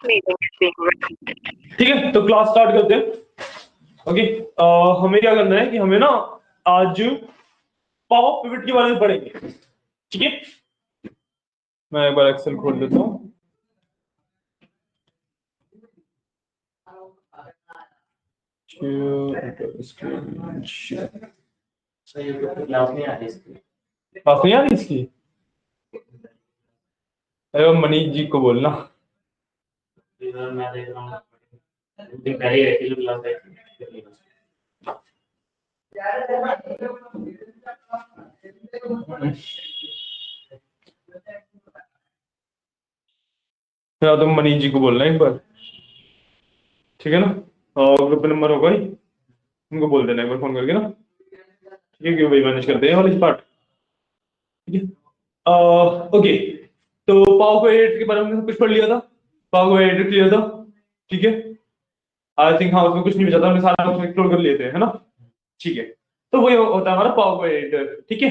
ठीक है, तो क्लास स्टार्ट करते हैं। ओके, हमें क्या करना है कि हमें ना आज पावर पिवट के बारे में पढ़ेंगे। ठीक है, मैं एक बार एक्सेल खोल लेता हूँ। पास नहीं आ रही इसकी? अरे मनीष जी को बोलना। मैं देख रहा हूँ या तुम मनीष जी को बोलना एक बार, ठीक है ना? और ग्रुप नंबर होगा ही, उनको बोल देना एक बार फोन करके ना। ठीक है, क्यों भाई मैनेज करते हैं वाली पार्ट। ठीक है, ओके, तो पावर को एडिट के बारे में कुछ पढ़ लिया था, पावर को एडिट किया था। ठीक है, आई थिंक हाँ उसमें कुछ नहीं बचा था, हमने सारा उसमें एक्सप्लोर कर लिए थे, है ना? ठीक है, तो वही होता है हमारा पावर को एडिटर। ठीक है,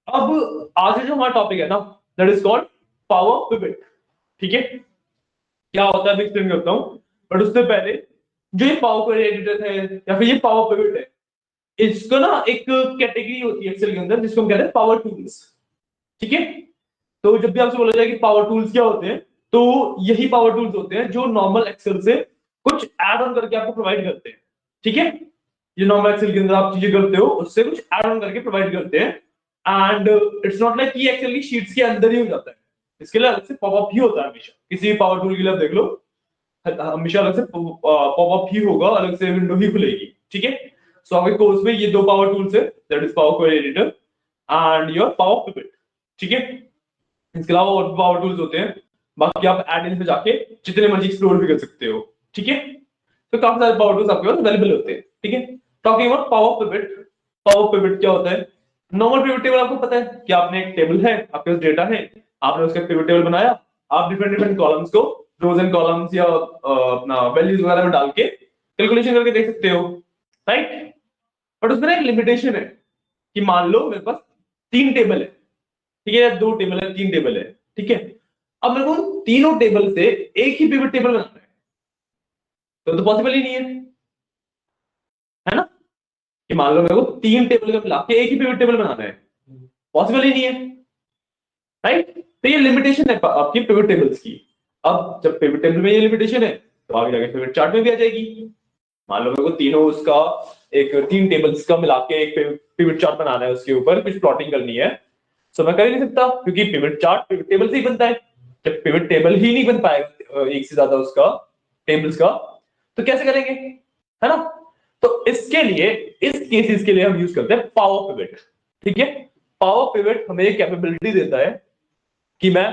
अब आज जो हमारा टॉपिक है ना, that is called power pivot. ठीक है, क्या होता है मैं एक्सप्लेन करता हूँ, बट उससे पहले जो ये पावर क्वेरी एडिटर है या फिर ये पावर पिवट है, इसको ना एक कैटेगरी होती है एक्सेल के अंदर जिसको हम कहते हैं पावर टूल्स। ठीक है, तो जब भी आपसे बोला जाए कि पावर टूल्स क्या होते हैं, तो यही पावर टूल्स होते हैं जो नॉर्मल एक्सेल से कुछ ऐड ऑन करके आपको प्रोवाइड करते हैं। ठीक है, ये नॉर्मल एक्सेल के अंदर आप चीजें करते हो उससे कुछ ऐड ऑन करके प्रोवाइड करते हैं। एंड इट्स नॉट लाइक कि एक्सेल की शीट्स के अंदर ही हो जाता है, इसके लिए अलग से पॉपअप ही होता है हमेशा। किसी भी पावर टूल के लिए आप देख लो, हमेशा अलग से पॉपअप ही होगा, अलग से विंडो ही खुलेगी। ठीक है, सो आपके कोर्स में ये दो पावर टूल्स है, that is power query editor and your power pivot. ठीक है, इसके अलावा और पावर टूल्स होते हैं, बाकी आप एड इन पे जाके जितने मर्जी एक्सप्लोर भी कर सकते हो। ठीक है, तो काफी सारे पावर टूल्स आपके पास अवेलेबल होते हैं। ठीक है, talking about power pivot, power pivot क्या होता है? नॉर्मल पिवट टेबल आपको पता है कि आपने एक टेबल है, आपके पास डेटा है, आपने उसका पिवट टेबल बनाया, आप डिफरेंट डिफरेंट कॉलम्स को रोज एंड कॉलम्स या अपना वैल्यूज वगैरह में डाल के कैलकुलेशन करके देख सकते हो, राइट? बट उसमें एक लिमिटेशन है कि मान लो मेरे पास तीन टेबल है, ठीक है, दो टेबल है, तीन टेबल है। ठीक है, अब मेरे को उन तीनों टेबल से एक ही पिवट टेबल बनाना है, तो पॉसिबल ही नहीं है ना? कि मान लो मेरे को तीन टेबल का मिला के एक ही पिवट टेबल बनाना है, पॉसिबल ही नहीं है, राइट? तो ये लिमिटेशन है आपकी पिवट टेबल्स की। अब जब पिवट टेबल में ये लिमिटेशन है, तो आगे जाके पिवट चार्ट में भी आ जाएगी। मान लो मेरे को तीनों उसका एक तीन टेबल्स का मिला के एक पिवट चार्ट बनाना है, उसके ऊपर कुछ प्लॉटिंग करनी है, तो मैं कर ही नहीं सकता क्योंकि पिवट चार्ट पिवट टेबल से ही बनता है। जब पिवट टेबल ही नहीं बन पाएगा एक से ज्यादा उसका टेबल्स का, तो कैसे करेंगे, है ना? तो इसके लिए, इस केसेस के लिए हम यूज करते हैं पावर पिवट। ठीक है, पावर पिवट हमें एक कैपेबिलिटी देता है कि मैं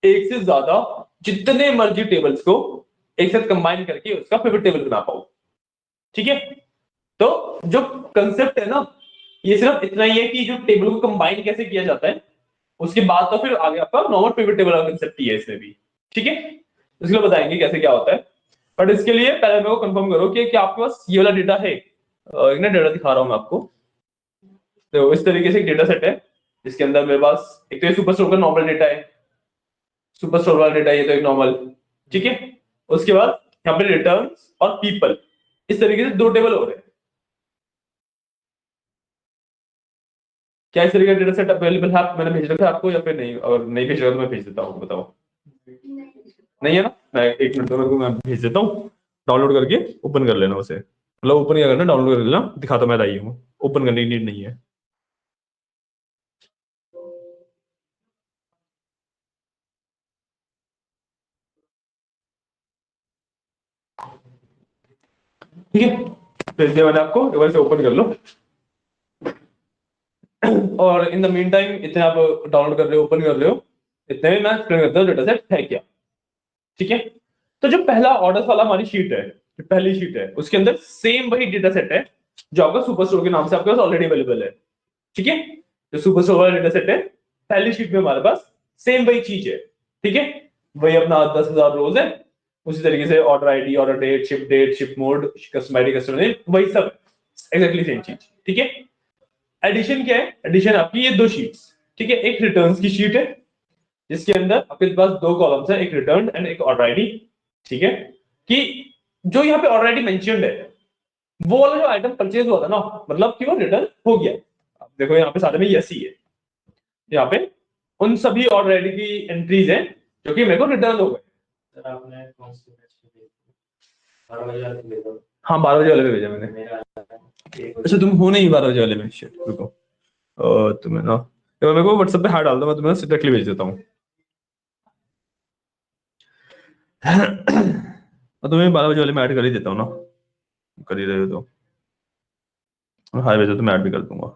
एक से ज्यादा जितने मर्जी टेबल्स को एक साथ कंबाइन करके उसका पिवट टेबल बना पाऊं। ठीक है, तो जो कंसेप्ट है ना, ये सिर्फ इतना ही है कि जो टेबल को कंबाइन कैसे किया जाता है, उसके बाद तो फिर आगे आपका नॉर्मल पिवट टेबल का कंसेप्ट ही है इसमें भी। ठीक है, इसलिए बताएंगे कैसे क्या होता है, बट इसके लिए पहले मेरे को कंफर्म करो कि क्या आपके पास ये वाला डेटा है। एक ना डेटा दिखा रहा हूं मैं आपको, तो इस तरीके से एक डेटा सेट है जिसके अंदर मेरे पास एक तो सुपर स्टोर का नॉर्मल डेटा है, सुपर स्टोर वाला डेटा ये तो एक नॉर्मल। ठीक है, उसके बाद यहाँ पे रिटर्न और पीपल, इस तरीके से दो टेबल हो रहे हैं। क्या इस तरीके का डेटा सेट अवेलेबल है? मैंने भेज रखा है आपको या फिर नहीं? और नहीं भेज रहा तो मैं भेज देता हूँ, बताओ। नहीं है ना? मैं एक मिनट में मैं भेज देता हूँ, डाउनलोड करके ओपन कर लेना उसे, मतलब ओपन क्या करना, डाउनलोड कर लेना, दिखाता मैं रही हूँ, ओपन करने की नीड नहीं है। ठीक है, भेज दिया मैंने आपको, एक बार से ओपन कर लो। और इन द मीन टाइम इतने आप डाउनलोड कर रहे हो, ओपन कर रहे हो, इतने में मैं एक्सप्लेन करता हूँ डेटा सेट है क्या। ठीक है, तो जो पहला ऑर्डर वाला हमारी शीट है, जो पहली शीट है, उसके अंदर सेम वही डेटा सेट है जो आपका सुपर स्टोर के नाम से आपके पास ऑलरेडी अवेलेबल है। ठीक है, जो सुपर स्टोर वाला डेटा सेट है, पहली शीट में हमारे पास सेम वही चीज है। ठीक है, वही अपना 10,000 रोज है, उसी तरीके से order ID, order date, ship mode, customer ID, customer name, वही सब एग्जैक्टली सेम चीज। ठीक है, एडिशन क्या है? एडिशन आपकी ये दो शीट्स, ठीक है, एक रिटर्न्स की शीट है जिसके अंदर आपके पास दो कॉलम्स है, एक रिटर्न एंड एक ऑलरेडी। ठीक है, कि जो यहाँ पे ऑलरेडी मेंशन्ड है वो वाला जो आइटम परचेज हुआ था ना, मतलब कि वो रिटर्न हो गया। आप देखो यहाँ पे सारे में यस ही है, यहाँ पे उन सभी ऑलरेडी की एंट्रीज हैं जो कि मेरे को रिटर्न हो गए। सर आपने कौन सी मैच पे भेजा? 12 बजे वाले पे भेजा? हाँ 12 बजे वाले पे भेजा मैंने। मेरा अच्छा तुम हो नहीं 12 बजे वाले में, शिट रुको। तुम्हें ना तो मेरे को व्हाट्सएप पे हाई डाल दो, मैं तुम्हें डायरेक्टली भेज देता हूँ। और तुम्हें 12 बजे वाले में ऐड कर ही देता हूँ ना, कर ही रहे हो तो हाई भेजो तो मैं ऐड भी कर दूंगा।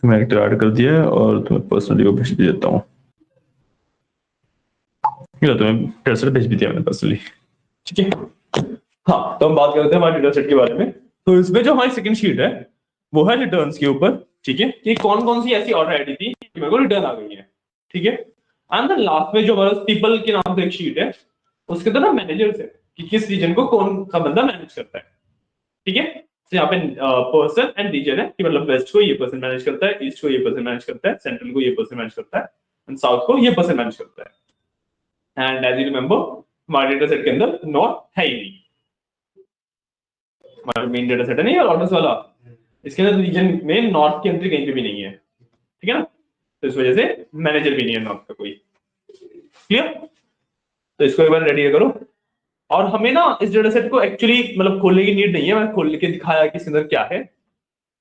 मैं एक ऐड कर दिया है और तुम्हें पर्सनली वो भेज भी देता हूँ। तुम्हें डेटा सेट भेज भी दिया मैंने पर्सनली। ठीक है, हाँ तो हम बात करते हैं हमारे डेटा सेट के बारे में। तो इसमें जो हमारी सेकंड शीट है वो है रिटर्न्स के ऊपर। ठीक है, कि कौन कौन सी ऐसी ऑर्डर आईडी थी कि मेरे को रिटर्न आ गई है। ठीक है, एंड द लास्ट में जो हमारा पीपल के नाम से एक शीट है, उसके अंदर ना मैनेजर्स है कि किस रीजन को कौन सा बंदा मैनेज करता है। ठीक है, तो यहाँ पे पर्सन एंड रीजन है कि मतलब वेस्ट को ये पर्सन मैनेज करता है, ईस्ट को ये पर्सन मैनेज करता है, सेंट्रल को ये पर्सन मैनेज करता है, एंड साउथ को ये पर्सन मैनेज करता है। एंड एज यू रिमेंबर हमारे डेटा सेट के अंदर नॉट है ही नहीं, हमारा मेन डेटा सेट है नहीं ऑर्डर्स वाला, इसके अंदर रीजन में नॉर्थ की एंट्री कहीं पे भी नहीं है। ठीक है ना, तो इस वजह से मैनेजर भी नहीं है नॉर्थ का कोई। क्लियर, तो इसको एक बार रेडी करो। और हमें ना इस डेटा सेट को एक्चुअली मतलब खोलने की नीड नहीं है, मैं खोल के दिखाया कि इसके अंदर क्या है।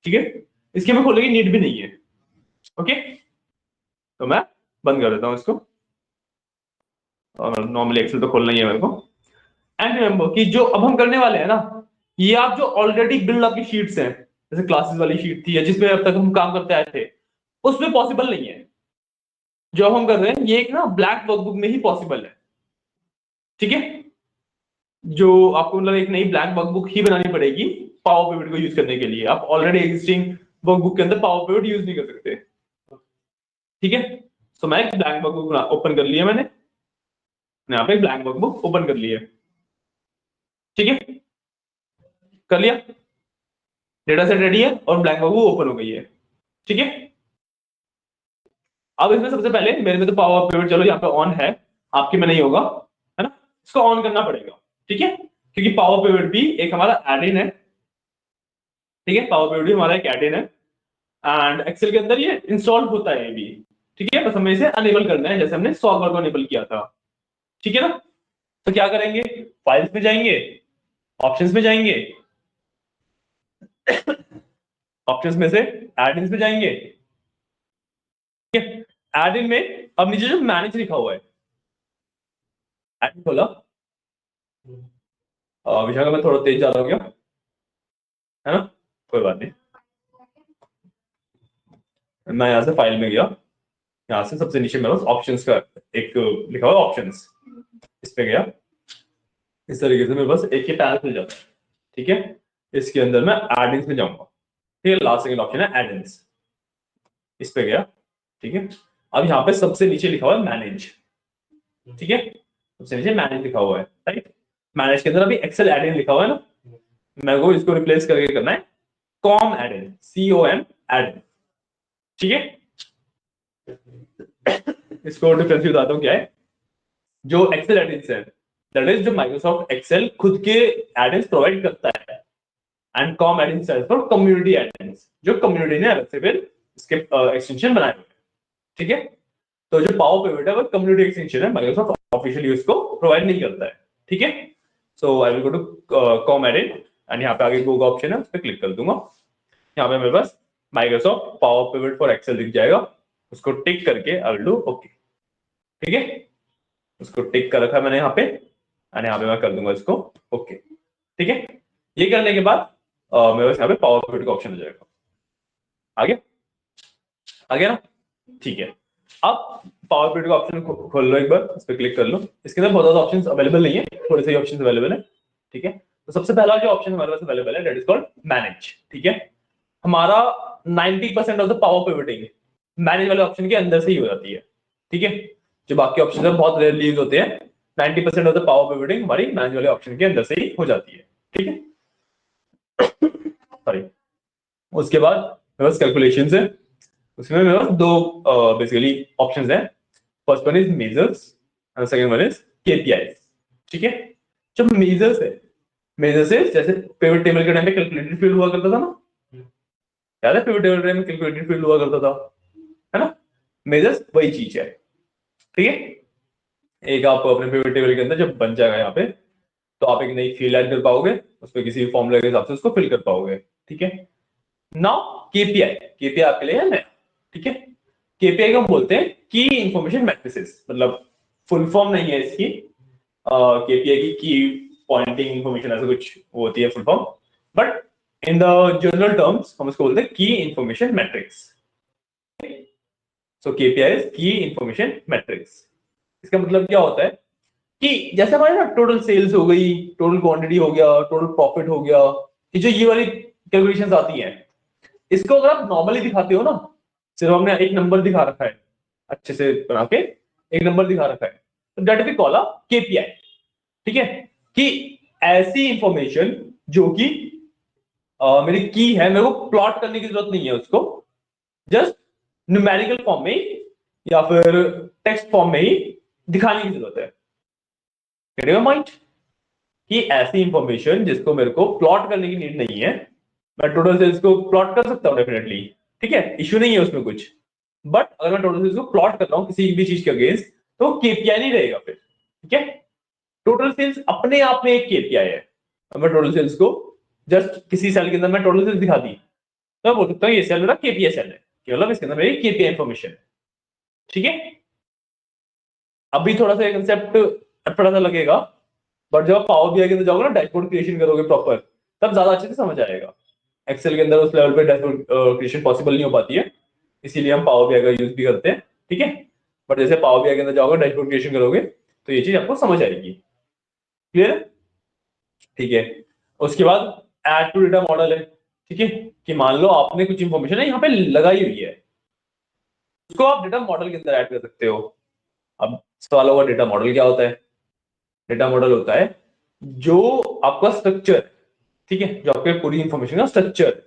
ठीक है, इसके में खोलने की नीड भी नहीं है। ओके, तो मैं बंद कर देता हूं इसको, और नॉर्मली एक्सेल तो खोलना ही है मेरे को। एंड रिमेंबर कि जो अब हम करने वाले हैं ना, ये आप जो ऑलरेडी बिल्ड अप की शीट्स हैं, जैसे क्लासेस वाली शीट थी या जिसमें अब तक हम काम करते आए थे, उसमें पॉसिबल नहीं है। जो हम कर रहे हैं ये एक ना ब्लैक वर्कबुक में ही पॉसिबल है। ठीक है, जो आपको मतलब एक नई ब्लैक वर्कबुक ही बनानी पड़ेगी पावर पिवट को यूज करने के लिए। आप ऑलरेडी एग्जिस्टिंग वर्कबुक के अंदर पावर पिवट यूज नहीं कर सकते। ठीक है, तो मैं एक ब्लैक वर्कबुक ओपन कर लिया मैंने, यहाँ पे ब्लैक वर्कबुक ओपन कर लिया। ठीक है, कर लिया, डेटा सेट रेडी है और ब्लैक वर्कबुक ओपन हो गई है। ठीक है, अब इसमें सबसे पहले मेरे में तो पावर पिवट चलो यहाँ पे ऑन है, आपके में नहीं होगा, है ना, इसको ऑन करना पड़ेगा। ठीक है, क्योंकि पावर पिवट भी एक हमारा एड इन है। ठीक है, पावर पिवट भी हमारा एक एड इन है एंड एक्सेल के अंदर ये इंस्टॉल होता है ये भी। ठीक है, बस हमें इसे अनेबल करना है जैसे हमने सॉल्वर को अनेबल किया था। ठीक है ना, तो क्या करेंगे, फाइल्स में जाएंगे, ऑप्शंस में जाएंगे, ऑप्शंस में से एड इन्स में जाएंगे। ठीक है, एड इन में अब नीचे जो मैनेज लिखा हुआ है, एड इन खोला। विशाखा मैं थोड़ा तेज जा रहा हूँ क्या, है ना, कोई बात नहीं। मैं यहाँ से फाइल में गया, यहाँ से सबसे नीचे मेरे पास ऑप्शंस का एक लिखा हुआ ऑप्शंस, इस पे गया। इस तरीके से मेरे पास एक ही पैनल खुल जाता है। ठीक है, इसके अंदर मैं एड इन्स में जाऊंगा। ठीक है, लास्ट सेकंड ऑप्शन है एड इन्स, इस पे गया। ठीक है, अब यहाँ पे सबसे नीचे लिखा हुआ है मैनेज। ठीक है, सबसे नीचे मैनेज लिखा हुआ है, राइट। मैनेज के अंदर अभी एक्सेल एड इन लिखा हुआ है ना, मेरे को इसको रिप्लेस करके करना है कॉम एड इन, COM एड इन। ठीक है, इसको डिफरेंस बताता हूँ क्या है। जो एक्सेल एड इन है दैट इज जो माइक्रोसॉफ्ट एक्सेल खुद के एड इन प्रोवाइड करता है, and COM add in stands for community add in, जो कम्युनिटी ने अलग से फिर इसके एक्सटेंशन बनाए हुए हैं। ठीक है, तो जो पावर पिवट है वो कम्युनिटी एक्सटेंशन है, माइक्रोसॉफ्ट ऑफिशियली उसको प्रोवाइड नहीं करता है। ठीक है, so I will go to COM add in and यहाँ पे आगे गो का ऑप्शन है, उस पर क्लिक कर दूंगा। यहाँ पे मेरे पास Microsoft Power Pivot for Excel दिख जाएगा, उसको टिक करके आई विल डू ओके। ठीक है, उसको टिक कर रखा है मैंने यहाँ पे, एंड यहाँ पे मैं कर दूंगा इसको ओके। ठीक है, ये करने के बाद मेरे पास यहाँ पे पावर पिवट का ऑप्शन हो जाएगा। आ गया, आ गया ना, ठीक है। अब पावर पिवट का ऑप्शन खोल लो एक बार, इस पर क्लिक कर लो। इसके अंदर बहुत ज्यादा ऑप्शंस अवेलेबल नहीं है, थोड़े से ऑप्शंस अवेलेबल है, ठीक है। तो सबसे पहला जो ऑप्शन हमारे पास अवेलेबल है दैट इज कॉल्ड मैनेज, ठीक है। हमारा 90% of the power pivoting manage वाले ऑप्शन के अंदर से ही हो जाती है, ठीक है। जो बाकी ऑप्शन है बहुत रेयरली यूज होते हैं, 90% ऑफ द पावर पिवटिंग हमारी मैनेज वाले ऑप्शन के अंदर से ही हो जाती है, ठीक है। सॉरी। उसके बाद मेरे पास कैलकुलेशन है, उसमें मेरे पास दो बेसिकली ऑप्शंस हैं। First one is measures and second one is KPIs, ठीक है। जो मेजर्स है, मेजर्स है जैसे पिवट टेबल के टाइम पे कैलकुलेटेड फील्ड हुआ करता था ना, याद है पिवट टेबल में कैलकुलेटेड फील्ड हुआ करता था, है ना। मेजर्स वही चीज है, ठीक है। एक आप अपने पिवट टेबल के अंदर जब बन जाएगा यहाँ पे, तो आप एक नई फील्ड ऐड कर पाओगे, उस पर किसी फॉर्मूला के हिसाब से उसको फिल कर पाओगे, ठीक है। नाउ केपीआई, केपीआई आपके लिए है नया, ठीक है। केपीआई को हम बोलते हैं की इंफॉर्मेशन मैट्रिसेस, मतलब फुल फॉर्म नहीं है इसकी, केपीआई की पॉइंटिंग इंफॉर्मेशन ऐसा कुछ वो होती है full form, but in the general terms हम उसको बोलते हैं की information matrix. So KPI is की इंफॉर्मेशन मैट्रिक्स। इसका मतलब क्या होता है कि जैसे हमारे ना टोटल सेल्स हो गई, टोटल क्वांटिटी हो गया, टोटल प्रॉफिट हो गया, ये वाली कैलकुलेशंस आती हैं, इसको अगर आप नॉर्मली दिखाते हो ना, सिर्फ हमने एक नंबर दिखा रखा है, अच्छे से बना के एक नंबर दिखा रखा है, तो that we call a KPI, ठीक है। कि ऐसी इंफॉर्मेशन जो कि मेरी की है, मेरे को प्लॉट करने की जरूरत नहीं है उसको, जस्ट न्यूमेरिकल फॉर्म में या फिर टेक्स्ट फॉर्म में ही दिखाने की जरूरत है। पॉइंट कि ऐसी इंफॉर्मेशन जिसको मेरे को प्लॉट करने की नीड नहीं है, मैं टोटल सेल्स को प्लॉट कर सकता हूँ डेफिनेटली, ठीक है, इश्यू नहीं है उसमें कुछ। बट अगर मैं टोटल सेल्स को प्लॉट कर रहा हूँ किसी भी चीज के अगेंस्ट, तो केपीआई नहीं रहेगा फिर, ठीक है। टोटल सेल्स अपने आप में एक केपीआई है। अब मैं टोटल सेल्स को जस्ट किसी सेल के अंदर मैं टोटल सेल्स दिखा दी, तो मैं बोल सकता हूँ ये सेल मेरा केपीआई सेल है, मतलब इसके अंदर मेरी केपीआई इंफॉर्मेशन है, ठीक है। अभी थोड़ा सा कंसेप्ट थोड़ा सा लगेगा, बट जब आप पावर बीआई के अंदर जाओगे ना, डैशबोर्ड क्रिएशन करोगे प्रॉपर, तब ज्यादा अच्छे से समझ आएगा। एक्सेल के अंदर उस लेवल पे डैशबोर्ड क्रिएशन पॉसिबल नहीं हो पाती है, इसीलिए हम पावर बीआई का यूज भी करते हैं, ठीक है। बट जैसे पावर बीआई के अंदर जाओगे, डैशबोर्ड क्रिएशन करोगे, तो ये चीज आपको समझ आएगी, क्लियर, ठीक है। उसके बाद ऐड टू डेटा मॉडल है, ठीक है। कि मान लो आपने कुछ इंफॉर्मेशन है यहाँ पे लगाई हुई है, उसको आप डेटा मॉडल के अंदर ऐड कर सकते हो। अब सवाल होगा डेटा मॉडल क्या होता है। डेटा मॉडल होता है जो आपका स्ट्रक्चर, ठीक है, जो आपके पूरी इंफॉर्मेशन का स्ट्रक्चर।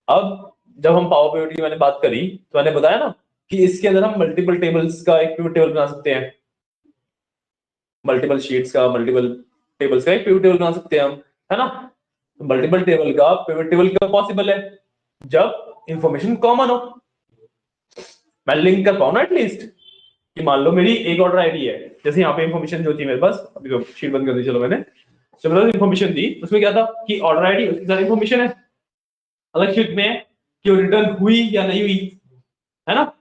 अब जब हम पावर पीवीटी की मैंने बात करी, तो मैंने बताया ना कि इसके अंदर हम मल्टीपल टेबल्स का एक पिवट टेबल बना सकते हैं, मल्टीपल शीट्स का, मल्टीपल टेबल्स का एक पिवट टेबल बना सकते हैं हम, है ना। मल्टीपल टेबल का पिवट टेबल का पॉसिबल है जब इंफॉर्मेशन कॉमन हो, मैं लिंक कर पाऊं ना एटलीस्ट, कि मान लो मेरी एक ऑर्डर आईडी है, जैसे यहाँ पे इंफॉर्मेशन जो थी मेरे पास, अभी तो शीट बंद कर दी चलो मैंने, जब मेरे पास इंफॉर्मेशन थी उसमें क्या था कि ऑर्डर आईडी उसके साथ इंफॉर्मेशन है, अलग शीट में है कि वो रिटर्न हुई या नहीं हुई, है ना।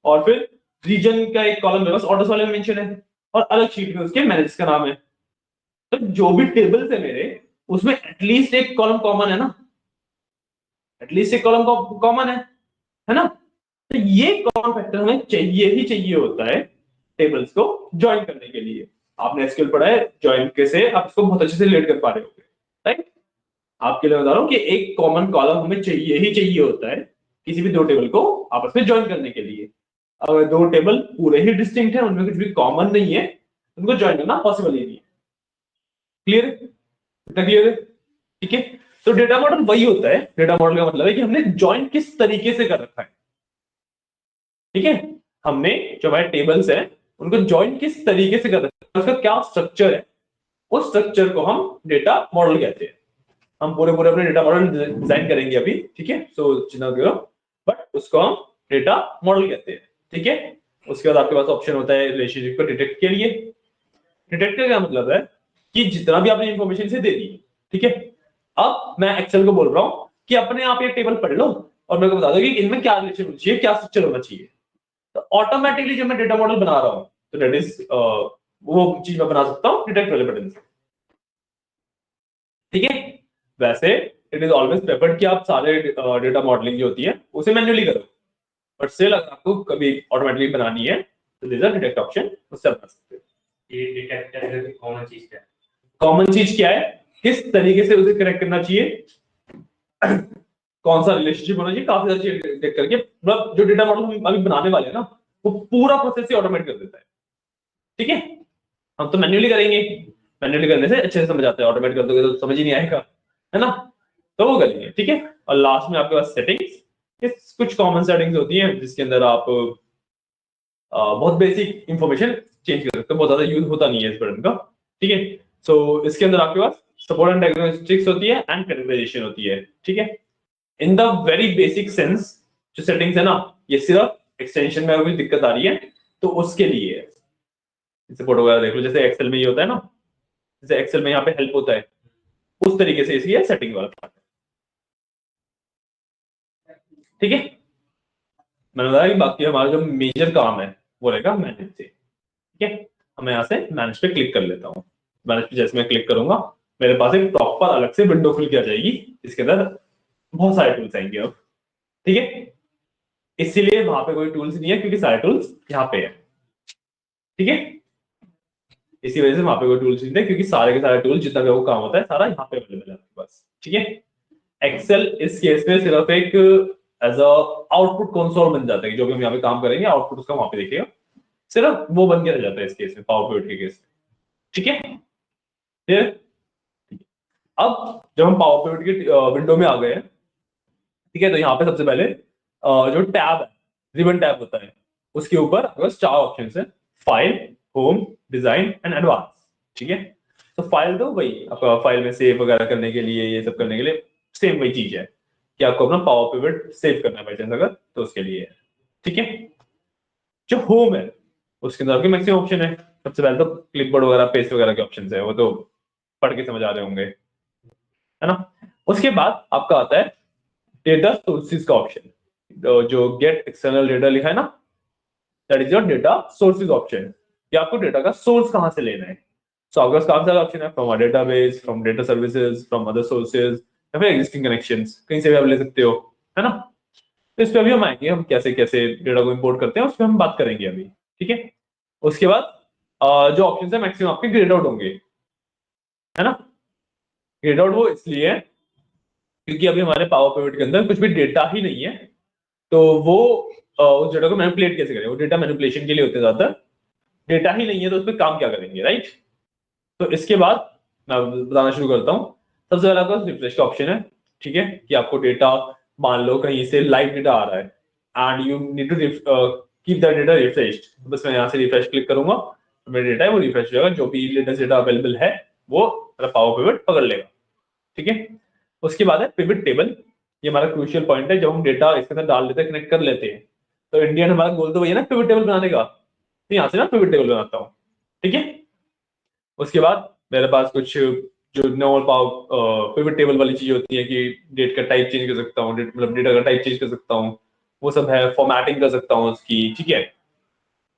और फिर रीजन का एक कॉलम मेरे पास ऑर्डर्स वाले में मेंशन है, और अलग शीट में उसके मैनेजर्स का नाम है। तो जो भी टेबल्स है मेरे, उसमें एटलीस्ट एक कॉलम कॉमन है ना, एटलीस्ट एक कॉलम कॉमन है ना। तो ये कॉमन फैक्टर हमें चाहिए ही चाहिए होता है टेबल्स को ज्वाइन करने के लिए। आपने एसक्यूएल पढ़ा है, ज्वाइन कैसे आप इसको बहुत अच्छे से रिलेट कर पा रहे होंगे, राइट। आपके लिए बता रहा हूं कि एक कॉमन कॉलम हमें चाहिए ही चाहिए होता है किसी भी दो टेबल को आपस में ज्वाइन करने के लिए। अगर दो टेबल पूरे ही डिस्टिंक्ट है, उनमें कुछ भी कॉमन नहीं है, उनको ज्वाइन करना पॉसिबल ही नहीं है, क्लियर, इतना क्लियर है, ठीक है। तो डेटा मॉडल वही होता है, डेटा मॉडल का मतलब है कि हमने ज्वाइन किस तरीके से कर रखा है, ठीक है। हमने जो हमारे टेबल्स हैं उनको ज्वाइन किस तरीके से कर रखा है, उसका क्या स्ट्रक्चर है, उस स्ट्रक्चर को हम डेटा मॉडल कहते हैं। हम पूरे पूरे अपने डेटा मॉडल डिजाइन करेंगे अभी, ठीक है, सो चिंता करो, बट उसको हम डेटा मॉडल कहते हैं, ठीक है। उसके बाद आपके पास ऑप्शन होता है रिलेशनशिप को डिटेक्ट के लिए। डिटेक्ट का क्या मतलब है कि जितना भी आपने इंफॉर्मेशन से दे दी, ठीक है, अब मैं एक्सेल को बोल रहा हूं कि अपने आप ये टेबल पढ़ लो और मेरे को बता दो कि इनमें क्या रिलेशन होना चाहिए, क्या स्ट्रक्चर होना चाहिए। तो ऑटोमेटिकली जब मैं डेटा मॉडल बना रहा हूं, तो दैट इज वो चीज मैं बना सकता हूं डिटेक्ट वाले बटन से, ठीक है। वैसे इट इज ऑलवेज प्रेफर्ड कि आप सारे डेटा मॉडलिंग जो होती है उसे मैन्युअली करो, बट स्टिल अगर आपको कभी ऑटोमेटिकली बनानी है तो there is a detect option, उससे आप बना सकते हो। ये डिटेक्टर कॉमन चीज है। कॉमन चीज क्या है, किस तरीके से उसे कनेक्ट करना चाहिए, कौन सा रिलेशनशिप होना चाहिए, काफी सारी चीजें डिटेक्ट करके, मतलब जो डेटा मॉडल हम अभी बनाने वाले हैं ना, वो पूरा प्रोसेस ही ऑटोमेट कर देता है। ठीक है, हम तो मैन्युअली करेंगे, मैन्युअली करने से अच्छे से समझ आता है, ऑटोमेट कर दोगे तो समझ ही नहीं आएगा, है ना, तो वो करेंगे। ठीक है, और लास्ट में आपके पास सेटिंग्स, कुछ कॉमन सेटिंग्स होती हैं जिसके अंदर आप बहुत बेसिक इंफॉर्मेशन चेंज कर सकते हो, बहुत ज्यादा यूज होता नहीं है इस बटन का। ठीक है, सो इसके अंदर आपके पास सपोर्ट एंड डायग्नोस्टिक्स होती है एंड कैटेगराइजेशन होती है। ठीक है, in the very basic sense जो सेटिंग्स है ना, ये सिर्फ एक्सटेंशन में अगर कोई दिक्कत आ रही है तो उसके लिए है। जैसे फोटो वगैरह देख लो, जैसे एक्सेल में ये होता है ना, जैसे एक्सेल में यहाँ पे हेल्प होता है, उस तरीके से इसकी सेटिंग वाला पार्ट है। ठीक है, मैंने बताया कि बाकी हमारा जो मेजर काम है वो रहेगा मैनेज से। ठीक है, मैं यहाँ से मैनेज पे क्लिक कर लेता हूँ। मैनेज पे जैसे मैं क्लिक करूंगा, मेरे पास एक प्रॉपर अलग से विंडो खुल के आ जाएगी, इसके अंदर बहुत सारे टूल्स आएंगे अब। ठीक है, इसीलिए वहां पे कोई टूल्स नहीं है क्योंकि सारे टूल्स यहाँ पे है। ठीक है, इसी वजह से वहां पे कोई टूल्स नहीं है क्योंकि सारे के सारे टूल्स जितना भी आपको काम होता है सारा यहाँ पे अवेलेबल है आपके पास। ठीक है, एक्सेल इस केस में सिर्फ एक एज अ आउटपुट कंसोल बन जाता है, जो भी हम यहाँ पे काम करेंगे आउटपुट उसका वहां पे देखिएगा, सिर्फ वो बन के रह जाता है इस केस में, पावर पॉइंट के केस में। ठीक है, फिर अब जब हम पावर पॉइंट की विंडो में आ गए हैं, ठीक है, तो यहाँ पे सबसे पहले जो टैब है, रिबन टैब होता है, उसके ऊपर आपके पास 4 ऑप्शन है, file, home, design and advance. ठीक है, तो फाइल तो वही आपका फाइल में सेव वगैरह करने के लिए, ये सब करने के लिए सेम वही चीज है कि आपको अपना पावर पिवट सेव करना है बाई चांस अगर, तो उसके लिए है। ठीक है, जो होम है उसके अंदर आपके मैक्सिमम ऑप्शन है। सबसे पहले तो क्लिपबोर्ड वगैरह पेस्ट वगैरह के ऑप्शन है, वो तो पढ़ के समझ आ रहे होंगे, है ना। उसके बाद आपका आता है डेटा सोर्सेज का ऑप्शन, जो गेट एक्सटर्नल डेटा लिखा है ना, that is your data sources option, कि आपको डेटा का सोर्स कहां से लेना है। सो आपके पास काफी सारे ऑप्शन है, from database, from data services, from other sources, या फिर एग्जिस्टिंग कनेक्शंस, कहीं से भी आप ले सकते हो, है ना। तो इस पे अभी हम आएंगे, हम कैसे कैसे डेटा को इंपोर्ट करते हैं उस पर हम बात करेंगे अभी। ठीक है, उसके बाद जो ऑप्शन है मैक्सिमम आपके ग्रेड आउट होंगे, है ना। ग्रेड आउट वो इसलिए है क्योंकि अभी हमारे पावर पिवट के अंदर कुछ भी डेटा ही नहीं है, तो वो उस डेटा को मैनिपुलेट कैसे करें, वो डेटा मैनिपुलेशन के लिए होते हैं ज्यादातर, डेटा ही नहीं है तो उस पर काम क्या करेंगे, राइट। तो इसके बाद मैं बताना शुरू करता हूँ। सबसे पहले आपका रिफ्रेश का ऑप्शन है। ठीक है, कि आपको डेटा मान लो कहीं से लाइव डेटा आ रहा है and you need to keep that data refreshed, बस मैं यहाँ से रिफ्रेश क्लिक करूंगा तो मेरा डेटा है वो रिफ्रेश हो जाएगा, जो भी लेटेस्ट डेटा अवेलेबल है वो मेरा पावर पिवट पकड़ लेगा। ठीक है, उसके बाद है पिवट टेबल, ये हमारा क्रूशियल पॉइंट है, जब हम डेटा इसके अंदर डाल देते हैं, कनेक्ट कर लेते हैं, तो इंडियन हमारा गोल तो वही है ना पिवट टेबल बनाने का, तो यहाँ से ना पिवट टेबल बनाता हूँ। ठीक है, उसके बाद मेरे पास कुछ जो नॉर्मल पिवट टेबल वाली चीज होती है कि डेट का टाइप चेंज कर सकता हूँ, मतलब डेटा का टाइप चेंज कर सकता हूँ, वो सब है, फॉर्मेटिंग कर सकता हूँ उसकी। ठीक है,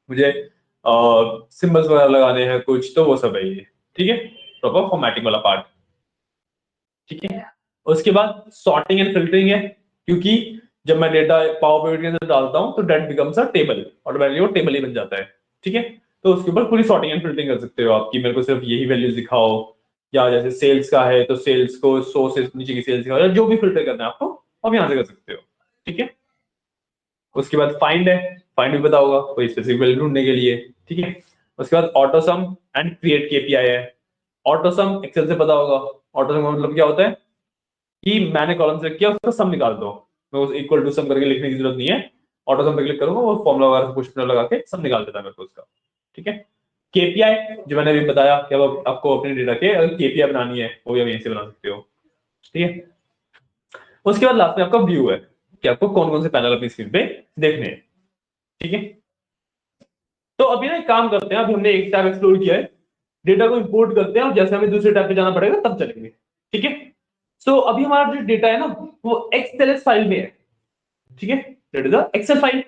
मुझे सिंबल्स वगैरह लगाने हैं कुछ, तो वो सब है ये। ठीक है, प्रॉपर फॉर्मेटिंग वाला पार्ट। ठीक है, उसके बाद सॉर्टिंग एंड फिल्टरिंग है, क्योंकि जब मैं डेटा पावर पॉइंट के अंदर डालता हूं तो that becomes a table, automatically वो टेबल ही बन जाता है। ठीक है, तो उसके ऊपर पूरी सॉर्टिंग एंड फिल्टरिंग कर सकते हो आपकी, मेरे को सिर्फ यही वैल्यूज दिखाओ, या जैसे सेल्स का है तो सेल्स को 100 से नीचे की सेल्स दिखाओ, या जो भी फिल्टर करना है आपको आप यहाँ से कर सकते हो। ठीक है, उसके बाद फाइंड है, फाइंड भी पता होगा कोई स्पेसिफिक वैल्यू ढूंढने के लिए। ठीक है, उसके बाद auto some and create KPI है। ऑटो सम एक्सेल से पता होगा, ऑटो सम का मतलब क्या होता है कि मैंने कॉलम सेलेक्ट किया उसका सम निकाल दो, मैं उस इक्वल टू सम करके लिखने की जरूरत नहीं है, ऑटो सम पे क्लिक करूंगा वो फॉर्मुला वगैरह कुछ लगा के सम निकाल देता है मेरे को उसका। ठीक है, केपीआई जो मैंने अभी बताया कि अब आपको अपने डेटा के अगर केपीआई बनानी है वो भी आप यहीं से बना सकते हो। ठीक है, उसके बाद लास्ट में आपका व्यू है कि आपको कौन कौन से पैनल अपनी स्क्रीन पे देखने हैं। ठीक है, तो अभी ना एक काम करते हैं, अभी हमने एक टैब एक्सप्लोर किया है, डेटा को इंपोर्ट करते हैं और जैसे हमें दूसरे टैब पे जाना पड़ेगा तब चलेंगे। ठीक है, सो अभी हमारा जो डेटा है ना वो एक्सएलएस फाइल में है। ठीक है, that is a excel file.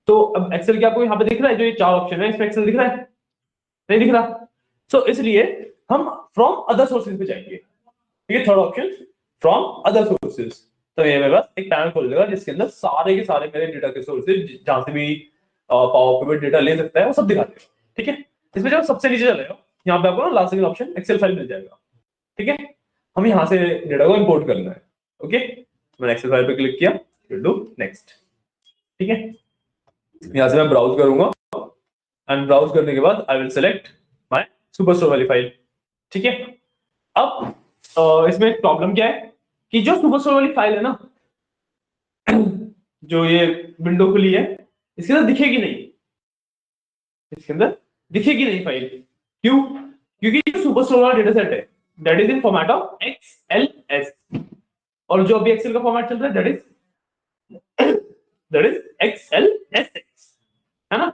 तो अब एक्सेल क्या आपको यहाँ पे दिख रहा है, जो ये 4 ऑप्शन है इसमें एक्सेल दिख रहा है, नहीं दिख रहा। सो इसलिए हम फ्रॉम अदर सोर्सेज पे जाएंगे। ठीक है, third option from other sources. तो ये मेरे पास एक पैनल खोल देगा जिसके अंदर सारे के सारे मेरे डेटा के सोर्सेज जहां से भी पावर पिवट डेटा ले सकता है वो सब दिखा देगा। ठीक है, इसमें जब सबसे नीचे चलेगा यहाँ पे आपको last second option Excel file मिल जाएगा। ठीक है, हम यहाँ से डेटा को इंपोर्ट करना है। ओके, मैंने एक्सेल फाइल पे क्लिक किया, फिर डू नेक्स्ट। ठीक है, यहाँ से मैं ब्राउज करूंगा एंड ब्राउज करने के बाद I will select my superstore वाली फाइल। ठीक है, अब इसमें एक प्रॉब्लम क्या है कि जो सुपरस्टोर वाली फाइल है ना, जो ये विंडो खुली है इसके अंदर दिखेगी नहीं, इसके अंदर दिखेगी नहीं फाइल। क्यों? क्योंकि जो सुपरस्टोर वाला डेटा सेट है that is in format of XLS, और जो अभी एक्सेल का फॉर्मेट चल रहा है दैट इज XLSX, है ना?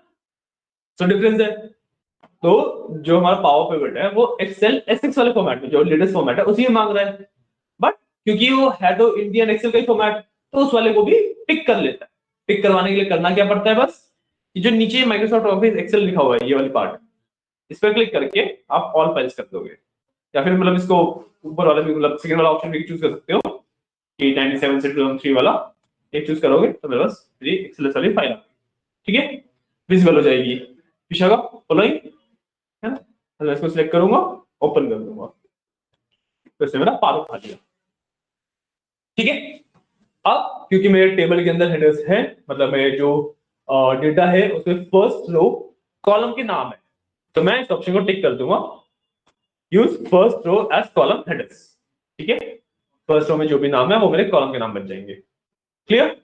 तो डिफरेंस है। तो जो हमारा पावर पिवट है वो XLSX वाले फॉर्मेट में, जो लेटेस्ट फॉर्मेट है उसी में मांग रहा है, बट क्योंकि वो है तो इंडियन एक्सेल का ही फॉर्मेट तो उस वाले को भी पिक कर लेता है। पिक करवाने के लिए करना क्या पड़ता है, बस ये जो नीचे माइक्रोसॉफ्ट ऑफिस एक्सेल लिखा हुआ है ये वाली पार्ट, इस पर क्लिक करके आप ऑल फाइल्स कर दोगे, या फिर मतलब इसको ऊपर वाला भी, मतलब सेकंड वाला ऑप्शन भी चूज कर सकते हो कि 97 से 2003 वाला एक चूज करोगे तो मेरे पास मेरी एक्सेल वाली फाइल आ गई। ठीक है, विजिबल हो जाएगी पीछे का फॉलोइंग, है ना? तो मैं इसको सिलेक्ट करूंगा, ओपन कर दूंगा, तो इससे मेरा पावर आ गया। ठीक है, अब क्योंकि मेरे टेबल के अंदर हेडर्स है, मतलब मेरे जो डेटा है उसमें फर्स्ट रो कॉलम के नाम है, तो मैं इस ऑप्शन को टिक कर दूंगा, use first row as column headers. ठीक है, फर्स्ट रो में जो भी नाम है वो मेरे कॉलम के नाम बन जाएंगे। क्लियर?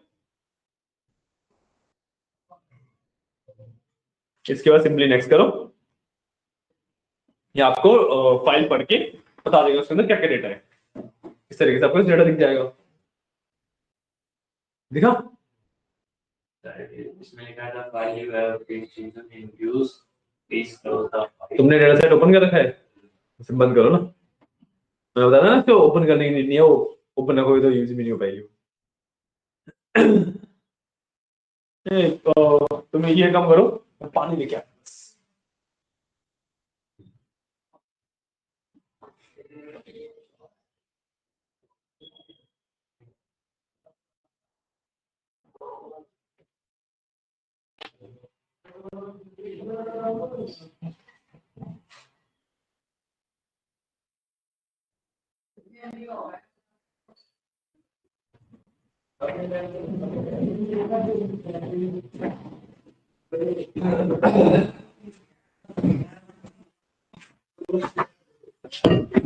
इसके बाद सिंपली नेक्स्ट करो, ये आपको फाइल पढ़ के बता देगा उसके अंदर क्या क्या डेटा है। इस तरीके से आपको डेटा दिख जाएगा। दिखा? इसमें लिखा था file you have been chosen in use please close the file. तुमने डेटा सेट ओपन कर रखा है, उसे बंद करो ना। मैं बता रहा ना, इसको ओपन करने की नीड नहीं है, वो ओपन रखोगे तो यूज भी नहीं हो पाएगी। तुम ये काम करो, पानी लेके आ।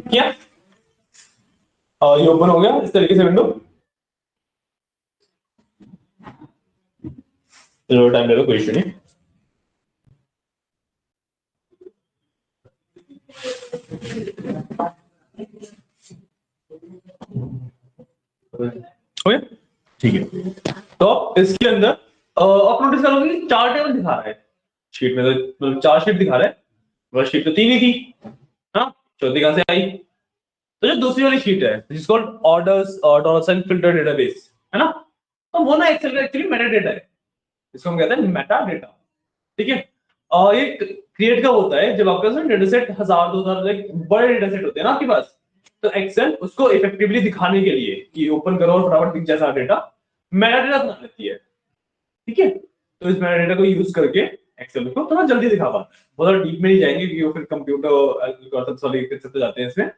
क्या ये ओपन हो गया इस तरीके से विंडो। चलो टाइम ले लो, कोई इशू नहीं। हो गया? ठीक है, तो इसके अंदर आप नोटिस करोगे कि 4 टेबल दिखा रहा है शीट में, तो मतलब 4 शीट दिखा रहा है, वह शीट तो 3 ही थी। हाँ, चौथी कहां से आई? तो जो दूसरी वाली शीट है जिसको ऑर्डर्स और डॉलर फिल्टर डेटाबेस है ना, तो वो ना एक्सेल का एक्चुअली मेटा डेटा है, इसको हम कहते हैं मेटा डेटा। ठीक है, और ये क्रिएट कब होता है? जब आपके पास डेटा सेट 1000 2000 लाइक बड़े डेटा सेट होते हैं ना आपके पास, तो एक्सेल उसको इफेक्टिवली दिखाने के लिए कि ओपन करो और फटाफट दिख जैसा डेटा, मेटा डेटा बना लेती है। ठीक है, तो इस मेटा डेटा को यूज करके एक्सेल को थोड़ा जल्दी दिखा पाता है। बहुत डीप में नहीं जाएंगे क्योंकि वो फिर कंप्यूटर एल्गोरिथम्स वाले चलते जाते हैं इसमें,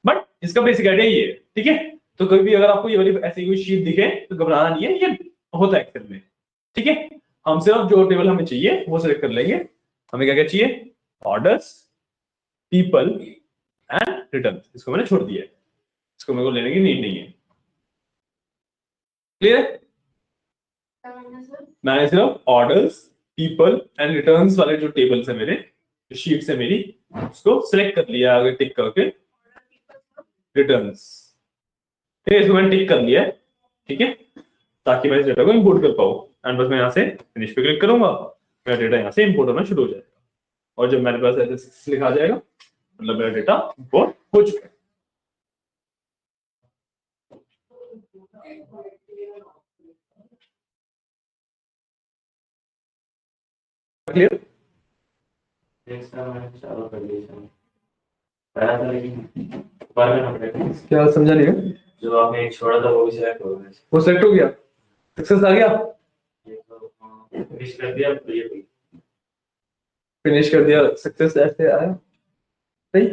बट इसका बेसिक आइडिया ये है। ठीक है, तो कभी भी अगर आपको ये वाली ऐसी कोई शीट दिखे तो घबराना नहीं है, ये होता है एक्सेल में। ठीक है, हम सिर्फ जो टेबल हमें चाहिए वो सिलेक्ट कर लेंगे। हमें क्या क्या चाहिए? ऑर्डर्स, पीपल एंड रिटर्न, इसको मैंने छोड़ दिया है, इसको मेरे को लेने की नीड नहीं है। क्लियर? मैंने सिर्फ ऑर्डर्स, पीपल एंड रिटर्न्स वाले जो टेबल्स है मेरे, जो शीट्स है मेरी, उसको सिलेक्ट कर लिया आगे टिक करके, रिटर्न्स। ठीक है, इसको मैंने टिक कर लिया है। ठीक है, ताकि मैं इस डेटा को इंपोर्ट कर पाऊँ, एंड बस मैं यहाँ से फिनिश पे क्लिक करूंगा, मेरा डेटा यहाँ से इंपोर्ट होना शुरू हो जाएगा, और जब मेरे पास ऐसे लिखा जाएगा मतलब मेरा डेटा इंपोर्ट हो चुका है। क्लियर? नेक्स्ट मैं चालू कर दिया पहला था लेकिन बार में अपडेट क्या समझा नहीं है? जो आपने छोड़ा था वो भी सिलेक्ट हो गया। वो सेलेक्ट हो गया, सक्सेस आ गया, ये तो फिनिश कर दिया, अब ये भी फिनिश कर दिया, सक्सेस ऐसे आया, सही।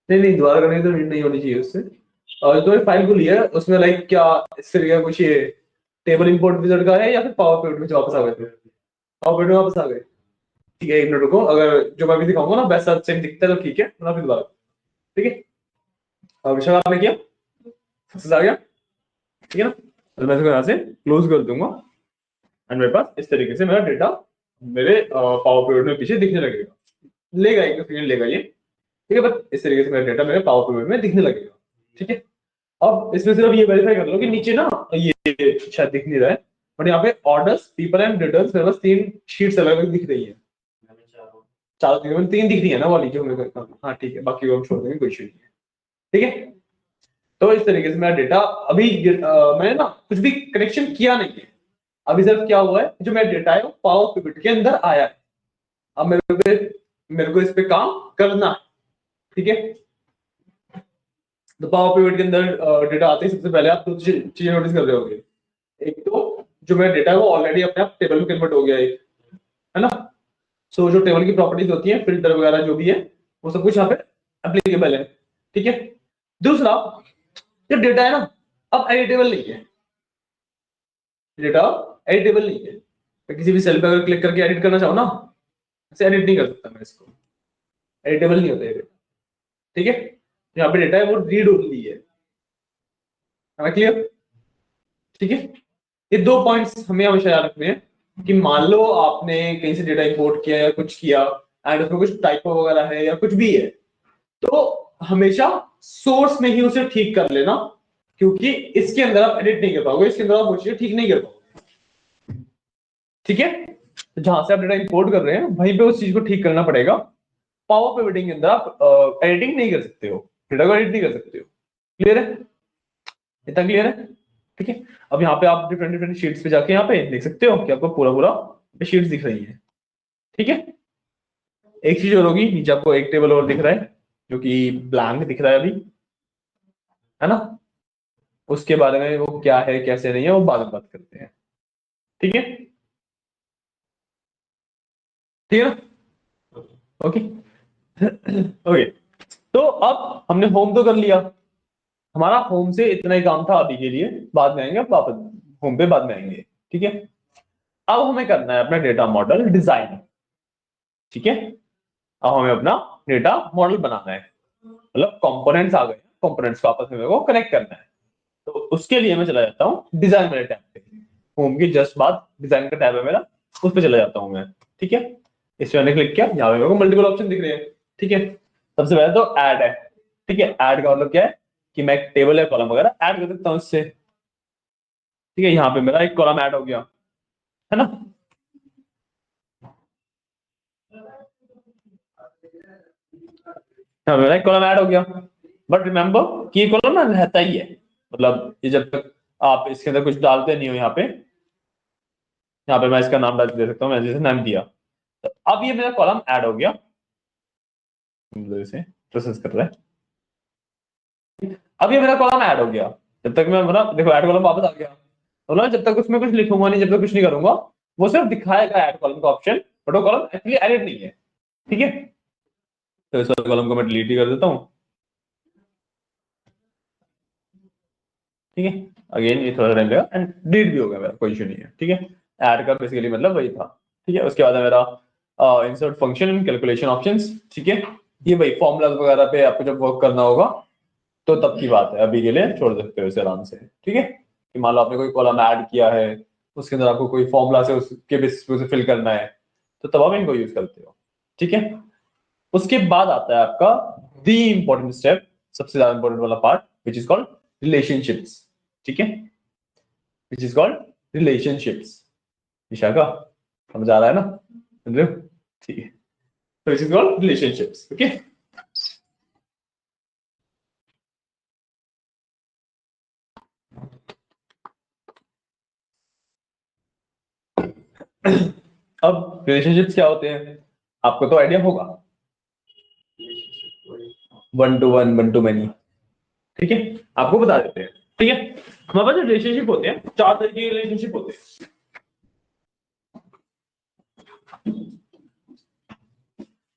नहीं नहीं, दोबारा करने तो रीड नहीं होनी चाहिए उससे। और जो फाइल को लिया है उसमें लाइक क्या इस तरीके का कुछ ये टेबल इंपोर्ट विजार्ड का है या फिर पावर पॉइंट में वापस आ गए थे, पावर पॉइंट में वापस आ गए। ठीक है, एक मिनट रुको, अगर जो मैं अभी दिखाऊंगा ना वैसा सेम दिखता है तो ठीक है, वरना फिर दोबारा। ठीक है, अब विशाल आपने किया, सक्सेस आ गया, ठीक है ना। तो मैं इसको यहाँ से क्लोज कर दूंगा एंड मेरे पास इस तरीके से मेरा डेटा मेरे पावर पॉइंट में पीछे दिखने लगेगा, लेगा एक सेकंड लेगा ये, ठीक है। बस इस तरीके से मेरा डेटा मेरे पावर पॉइंट में दिखने लगेगा, ठीक है। अब इसमें सिर्फ ये वेरीफाई कर लो कि नीचे ना ये शायद दिख नहीं रहा है, बट यहाँ पे ऑर्डर्स पीपल एंड रिटर्न्स मेरे पास 3 शीट्स अलग अलग दिख रही है, चार तीन 3 दिख रही है ना वाली जो मैं करता हूँ, हाँ ठीक है, बाकी वो हम छोड़ देंगे, कोई इशू नहीं है, ठीक है। तो इस तरीके से मेरा डेटा अभी मैंने ना कुछ भी कनेक्शन किया नहीं है, अभी सिर्फ क्या हुआ है, जो मेरा डेटा है वो पावर पिवट के अंदर आया है। अब मेरे को इस पे काम करना है, ठीक है। तो पावर पिवट के अंदर डेटा आते ही सबसे पहले आप दो चीजें नोटिस कर रहे होंगे। एक तो जो मेरा डेटा है वो ऑलरेडी अपने आप टेबल में कन्वर्ट हो गया है ना। सो जो टेबल की प्रॉपर्टीज होती है, फिल्टर वगैरह जो भी है, वो सब कुछ यहाँ पे एप्लीकेबल है, ठीक है। दूसरा, जो डेटा है ना अब एडिटेबल नहीं है, डेटा एडिटेबल नहीं है। मैं किसी भी सेल पे अगर क्लिक करके एडिट करना चाहूँ ना, ऐसे एडिट नहीं कर सकता मैं इसको, एडिटेबल नहीं होता है डेटा, ठीक है। यहाँ पे डेटा है वो रीड ओनली है, क्लियर, ठीक है। ये 2 पॉइंट्स हमें हमेशा याद रखने हैं कि मान लो आपने कहीं से डेटा इंपोर्ट किया या कुछ किया एंड उसमें कुछ टाइपो वगैरह है या कुछ भी है, तो हमेशा सोर्स में ही उसे ठीक कर लेना, क्योंकि इसके अंदर आप एडिट नहीं कर पाओगे, इसके अंदर आप वो चीजें ठीक नहीं कर पाओगे, ठीक है। तो जहां से आप डेटा इंपोर्ट कर रहे हैं वहीं पे उस चीज को ठीक करना पड़ेगा। पावर पिवटिंग के अंदर आप एडिटिंग नहीं कर सकते हो, डेटा को एडिट नहीं कर सकते हो, क्लियर है, इतना क्लियर है, ठीक है। अब यहाँ पे आप डिफरेंट डिफरेंट शीट्स पे जाके यहाँ पे देख सकते हो कि आपको पूरा पूरा शीट्स दिख रही है, ठीक है। एक चीज और होगी, नीचे आपको एक टेबल और दिख रहा है जो कि ब्लैंक दिख रहा है अभी, है ना। उसके बारे में वो क्या है कैसे नहीं है वो बाद में बात करते हैं, ठीक है, ठीक है ना, ओके। ओके, तो अब हमने होम तो कर लिया, हमारा होम से इतना ही काम था अभी के लिए, बाद में आएंगे वापस, होम पे बाद में आएंगे, ठीक है। अब हमें करना है अपना डेटा मॉडल डिजाइन, ठीक है। अब हमें अपना डेटा मॉडल बनाना है, मतलब कंपोनेंट्स आ गए, कंपोनेंट्स को आपस में मेरे को कनेक्ट करना है। तो उसके लिए मैं चला जाता हूँ डिजाइन वाले टैब पे, होम की जस्ट बाद डिजाइन का टैब है मेरा, उस पर चला जाता हूँ मैं, ठीक है। इस पर मैंने क्लिक किया, यहाँ पे मेरे को मल्टीपल ऑप्शन दिख रहे हैं, ठीक है। सबसे पहले तो ऐड है, ठीक है। ऐड का मतलब क्या है कि मैं एक टेबल या कॉलम वगैरह ऐड कर सकता हूँ इससे, ठीक है। यहाँ पे मेरा एक कॉलम ऐड हो गया, है ना। हाँ, मेरा एक कॉलम ऐड हो गया, बट रिमेंबर कि ये कॉलम ना रहता ही है, मतलब ये जब तक आप इसके अंदर कुछ डालते नहीं हो, यहाँ पे मैं इसका नाम डाल दे सकता हूँ, मैंने जैसे नाम दिया, तो अब ये मेरा कॉलम ऐड हो गया, प्रोसेस कर रहा है। अब ये मेरा कॉलम ऐड हो गया, जब तक मैं मतलब देखो ऐड कॉलम वापस आ गया, तो ना जब तक उसमें कुछ लिखूंगा नहीं, जब तक कुछ नहीं करूंगा, वो सिर्फ दिखाएगा ऐड कॉलम का ऑप्शन, बट वो कॉलम एक्चुअली एडिट नहीं है, ठीक है। तो इस कॉलम को मैं डिलीट ही कर देता हूँ, ठीक है। अगेन ये थोड़ा टाइम लगेगा एंड डिलीट भी हो गया मेरा, कोई इशू नहीं है, ठीक है। ऐड का बेसिकली मतलब वही था, ठीक है। उसके बाद है मेरा insert function and calculation options, ठीक है। ये भाई फॉर्मूलाज वगैरह पे आपको जब वर्क करना होगा तो तब की बात है, अभी के लिए छोड़ सकते हो इसे आराम से, ठीक है। कि मान लो आपने कोई कॉलम ऐड किया है, उसके अंदर आपको कोई फॉर्मूला से उसके बेसिस पे उसे फिल करना है, तो तब आप इनको यूज करते हो, ठीक है। उसके बाद आता है आपका द इंपॉर्टेंट स्टेप, सबसे ज्यादा इंपॉर्टेंट वाला part, which is called relationships, ठीक है। Which is called relationships, Vishakha समझ आ रहा है ना, समझ रहे हो, ठीक है। तो which is called relationships, okay. अब रिलेशनशिप्स क्या होते हैं आपको तो आइडिया होगा, 1 to 1, 1 to many, ठीक है, आपको बता देते हैं। ठीक है, हमारे पास जो रिलेशनशिप होते हैं, 4 तरीके के रिलेशनशिप होते हैं।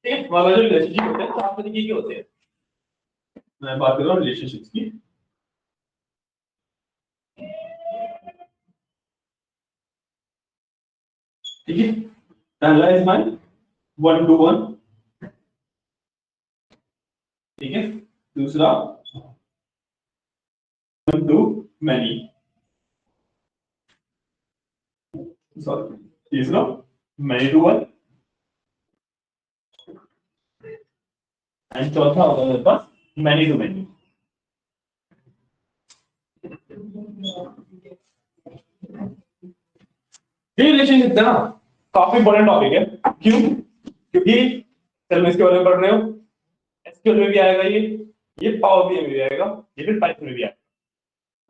ठीक है, हमारे पास जो रिलेशनशिप होते हैं 4 तरीके के होते हैं। मैं बात कर रहा हूँ रिलेशनशिप्स की। ठीक है, पहला इज माय 1 to 1। ठीक है, दूसरा 1 to many, सॉरी, तीसरा many to 1, एंड चौथा होगा मेरे पास many to many। ये रिलेशनशिप है ना, काफी इंपॉर्टेंट टॉपिक है। क्यों? क्योंकि चलो मैं इसके बारे में पढ़ रहे हो, एसक्यूएल में भी आएगा ये पावर बीआई में भी आएगा, ये फिर पाइथन में भी आएगा।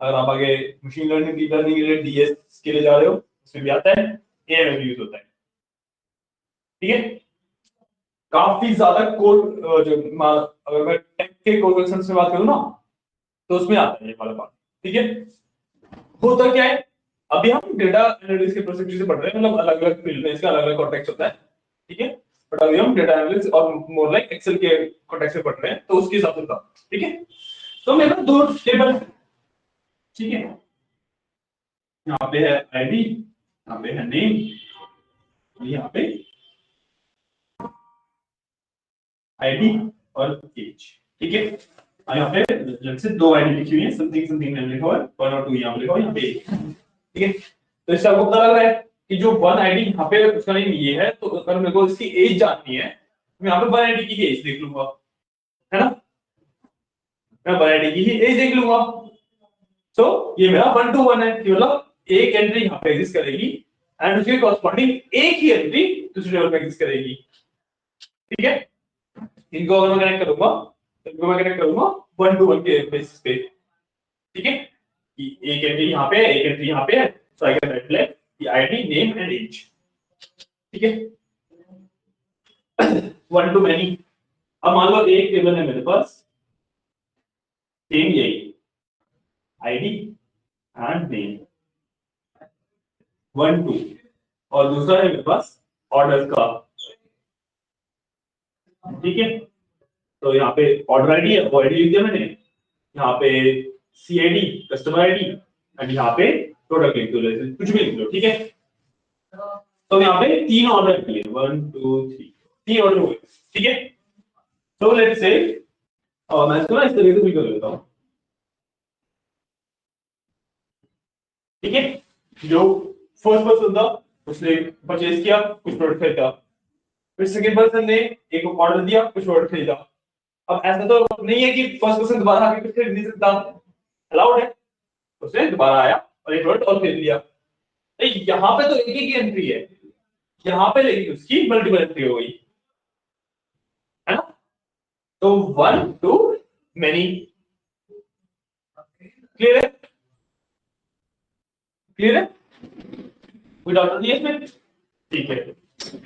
अगर आप आगे मशीन लर्निंग डीप लर्निंग के लिए डीएस के लिए जा रहे हो, उसमें भी आता है, एआई में भी यूज होता है। ठीक है, काफी ज्यादा कोड अगर मैं टेक के कोड क्वेश्चंस में बात करूं ना, तो उसमें आता है ये वाला पार्ट। ठीक है, होता क्या है, अभी हम डेटा एनालिसिस के प्रोसेस से पढ़ रहे हैं, मतलब अलग अलग फील्ड में इसका अलग अलग कॉन्टेक्स्ट होता है। ठीक है, बट अभी हम डेटा एनालिसिस और मोर लाइक एक्सेल के कॉन्टेक्स्ट से पढ़ रहे हैं, तो उसके हिसाब से था। ठीक है, तो मेरे पास 2 टेबल। ठीक है, यहाँ पे है आईडी, यहाँ पे है नेम, यहाँ पे आईडी और एज। ठीक है, और यहाँ पे जैसे 2 आईडी लिखी हुई है, समथिंग समथिंग नेम लिखा हुआ है, 1 और 2 यहाँ पे लिखा हुआ है, यहाँ पे। ठीक है, तो इससे आपको पता लग रहा है कि जो 1 आईडी यहाँ पे उसका नेम ये है, तो अगर मेरे को इसकी एज जाननी है, मैं यहाँ पे 1 आईडी की एज देख लूंगा, है ना, मैं 1 आईडी की ही एज देख लूंगा। तो ये मेरा 1 to 1 है, मतलब एक एंट्री यहाँ पे एग्जिस्ट करेगी एंड उसके कॉरस्पॉन्डिंग एक ही एंट्री दूसरे टेबल में एग्जिस्ट करेगी। ठीक है, इनको अगर मैं कनेक्ट करूंगा, तो इनको मैं कनेक्ट करूंगा 1 to 1 के बेसिस पे। ठीक है, एक एंट्री यहाँ पे है, एक एंट्री यहाँ पे है, so I can write like the ID name and age. ठीक है, 1 to many। अब मान लो एक टेबल है मेरे पास, सेम यही आईडी एंड नेम 1 2, और दूसरा है मेरे पास ऑर्डर का। ठीक है, तो यहाँ पे ऑर्डर आईडी है, वो आईडी लिख दिया मैंने, यहाँ पे सीआईडी कस्टमर आईडी, एंड यहाँ पे प्रोडक्ट लिख दो, कुछ भी लिख लो। ठीक है, तो यहाँ पे 3 ऑर्डर किए, 1 2 3, 3 ऑर्डर हुए। ठीक है, तो लेट्स से मैं इसको ना इस तरीके से भी कर लेता हूँ। ठीक है, जो फर्स्ट पर्सन था उसने परचेज किया, कुछ प्रोडक्ट खरीदा, फिर सेकंड पर्सन ने एक ऑर्डर दिया, कुछ प्रोडक्ट खरीदा। अब ऐसा तो नहीं है कि फर्स्ट पर्सन दोबारा आके कुछ खरीद नहीं सकता, अलाउड है, उसने दोबारा आया और एक प्रोडक्ट और खरीद लिया। तो यहाँ पे तो एक ही एंट्री है, यहाँ पे लेकिन उसकी मल्टीपल एंट्री हो गई, है ना, तो 1 to many। क्लियर है? क्लियर है? कोई डाउट नहीं है इसमें? ठीक है,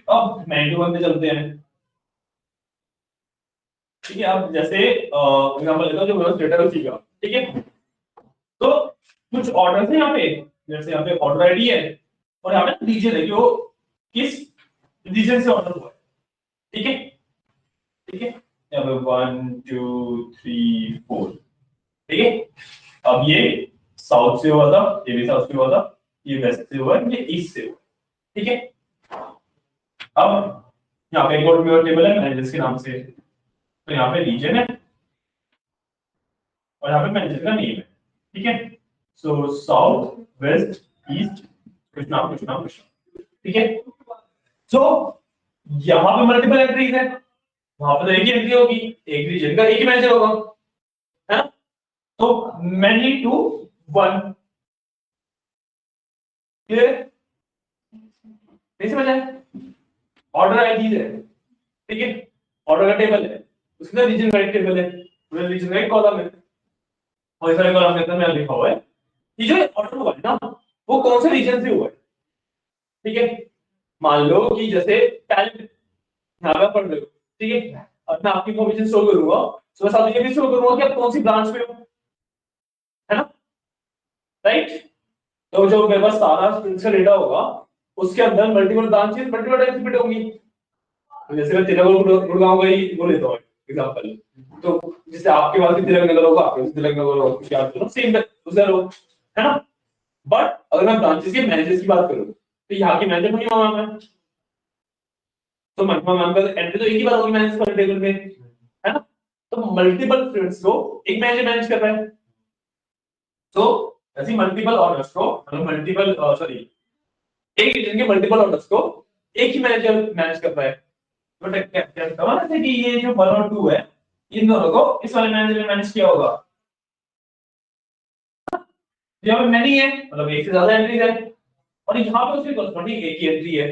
अब many to 1 पे चलते हैं। ठीक है, अब जैसे एग्जांपल लेता हूं जो मेरा डेटा उसी का। ठीक है, तो कुछ ऑर्डर है यहाँ पे, जैसे यहाँ पे ऑर्डर आईडी है और यहाँ पे रीजन है कि वो किस रीजन से ऑर्डर हुआ है। ठीक है, ठीक है, यहाँ पे 1 2 3 4। ठीक है, अब ये साउथ से हुआ था, ये भी साउथ से हुआ था, ये वेस्ट से हुआ है, ये ईस्ट से हुआ। ठीक है, अब यहाँ पे एक और टेबल है मैनेजर्स के नाम से, तो यहाँ पे रीजन है और यहाँ पे मैनेजर का नेम है। ठीक है, सो साउथ वेस्ट ईस्ट कुछ नाम कुछ नाम कुछ नाम। ठीक है, सो यहाँ पे मल्टीपल एंट्रीज है, वहां पे तो एक ही एंट्री होगी, एक रीजन का एक ही मैनेजर होगा, है ना, तो मैनी टू 1। क्लियर? नहीं समझ आया? ऑर्डर आईडी है, ठीक है, ऑर्डर का टेबल है, उसके अंदर रीजन का एक टेबल है, पूरे रीजन का एक कॉलम है, और इस सारे कॉलम के अंदर मैंने लिखा हुआ है कि जो ऑर्डर हुआ है ना, वो कौन से रीजन से हुआ है। ठीक है, मान लो कि जैसे टैलेंट यहाँ पे पढ़ रहे हो, ठीक है, और मैं आपकी इन्फॉर्मेशन शो करूंगा, तो मैं साथ ये भी शो करूंगा कि आप कौन सी ब्रांच में हो। राइट। तो जो मेरे पास सारा स्ट्रिंग्स का डेटा होगा उसके अंदर multiple branches multiple times repeat होंगी। जैसे मैं तिलक गुड़गांव का ही वो लेता हूँ एग्जांपल, तो जैसे आपके पास भी तिलक नगर होगा, आपके पास तिलक नगर होगा, क्या दोनों सेम उधर हो, है ना। बट अगर मैं ब्रांचेस के मैनेजर्स की बात करूं तो यहाँ के मैनेजर महिमा मैम है, तो महिमा मैम का एंट्री तो एक ही बार होगी मैनेजर वाले टेबल में, है ना। तो मल्टीपल फ्रेंड्स को एक मैनेजर मैनेज कर रहा है, तो ऐसी मल्टीपल ऑर्डर्स को मतलब मल्टीपल सॉरी एक रीजन के मल्टीपल ऑर्डर्स को एक ही मैनेजर मैनेज कर रहा है। बट क्या कहा ना कि ये जो 1 और 2 है इन दोनों को इस वाले मैनेजर ने मैनेज किया होगा। यहाँ पे मैनी है मतलब एक से ज्यादा एंट्रीज है और यहाँ पे उसके कॉरस्पॉन्डिंग एक ही एंट्री है,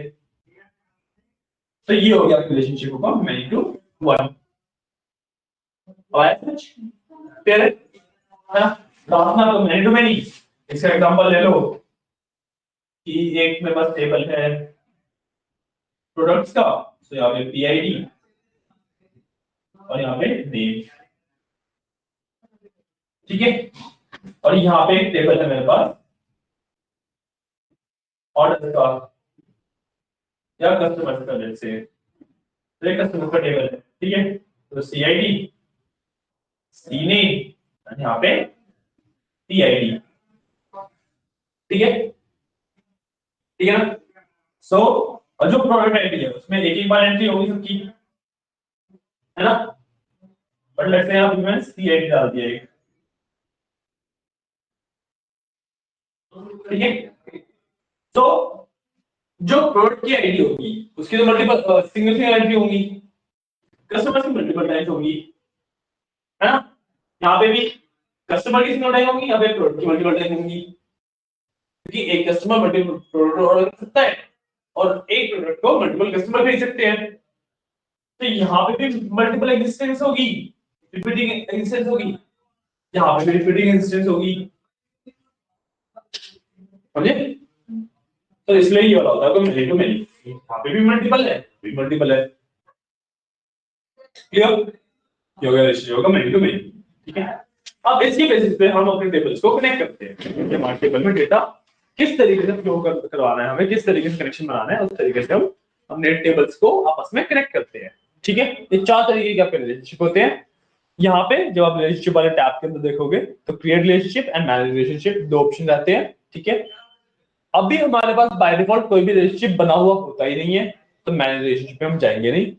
तो ये हो गया रिलेशनशिप का मैनी टू 1। और सच फिर है ना दाखना तो मैनी टू मैनी। इसका एग्जांपल ले लो कि एक मेरे पास टेबल है प्रोडक्ट्स का, तो यहाँ पे पीआईडी और यहाँ पे नेम, ठीक है। और यहाँ पे एक टेबल है मेरे पास ऑर्डर का या कस्टमर का, जैसे तो एक कस्टमर का टेबल है, ठीक है। तो सीआईडी सी नेम यहाँ पे टीआईडी, ठीक है, ठीक है ना। सो और जो प्रोडक्ट आईडी है उसमें एक एक बार एंट्री होगी सबकी, है ना। बट लेट्स से यहाँ पे मैंने सीआईडी डाल दिया एक, ठीक है। तो जो प्रोडक्ट की आईडी होगी उसकी तो मल्टीपल सिंगल सिंगल एंट्री होगी, कस्टमर की मल्टीपल टाइम्स होगी, है ना। यहाँ पे भी कस्टमर की सिंगल टाइम होगी, यहाँ पे प्रोडक्ट की मल्टीपल टाइम होगी, क्योंकि एक कस्टमर मल्टीपल प्रोडक्ट ऑर्डर कर सकता है और एक प्रोडक्ट को मल्टीपल कस्टमर खरीद सकते हैं। तो यहाँ पे भी मल्टीपल एग्जिस्टेंस होगी, रिपीटिंग एग्जिस्टेंस होगी, यहाँ पे भी रिपीटिंग एग्जिस्टेंस होगी, समझे। तो इसलिए ये वाला होता है तो मेनी टू मेनी, यहाँ पे भी मल्टीपल है भी मल्टीपल है, क्लियर। ये हो गया रेशियो होगा मेनी टू मेनी, ठीक है। अब इसकी बेसिस पे हम अपने टेबल्स को कनेक्ट करते हैं कि हमारे टेबल में डेटा किस तरीके से फ्लो करवाना है, हमें किस तरीके से कनेक्शन बनाना है, उस तरीके से हम अपने टेबल्स को आपस में कनेक्ट करते हैं, ठीक है। ये 4 तरीके के आपके रिलेशनशिप होते हैं। यहाँ पे जब आप रिलेशनशिप वाले टैब के अंदर देखोगे तो create relationship and manage relationship 2 option आते हैं, ठीक है। अभी हमारे पास बाय डिफॉल्ट कोई भी रिलेशनशिप बना हुआ होता ही नहीं है, तो मैनेज रिलेशनशिप में हम जाएंगे नहीं।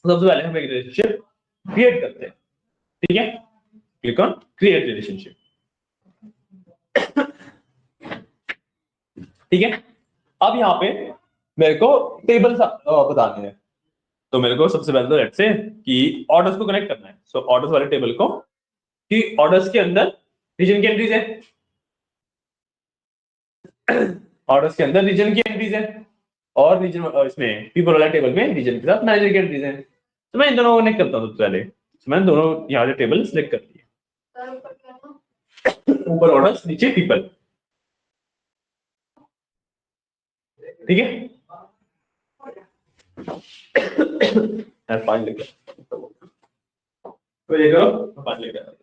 सबसे पहले हम एक रिलेशनशिप क्रिएट करते हैं, ठीक है। क्लिक ऑन क्रिएट रिलेशनशिप, ठीक है। अब यहाँ पे मेरे को टेबल बताने हैं, तो मेरे को सबसे पहले तो लेट्स से कि ऑर्डर्स को कनेक्ट करना है। सो ऑर्डर्स वाले टेबल को कि ऑर्डर्स के अंदर रीजन की एंट्रीज है, ऑर्डर्स के अंदर रीजन की एंट्रीज है और रीजन इसमें पीपल वाला टेबल में रीजन के साथ मैनेजर की एंट्रीज है। तो मैं इन दोनों को कनेक्ट करता हूँ सबसे पहले, तो मैंने दोनों यहाँ से टेबल सिलेक्ट कर दिए, ऊपर ऑर्डर्स नीचे पीपल, ठीक है। पानी लेकर तो ये करो, पानी लेकर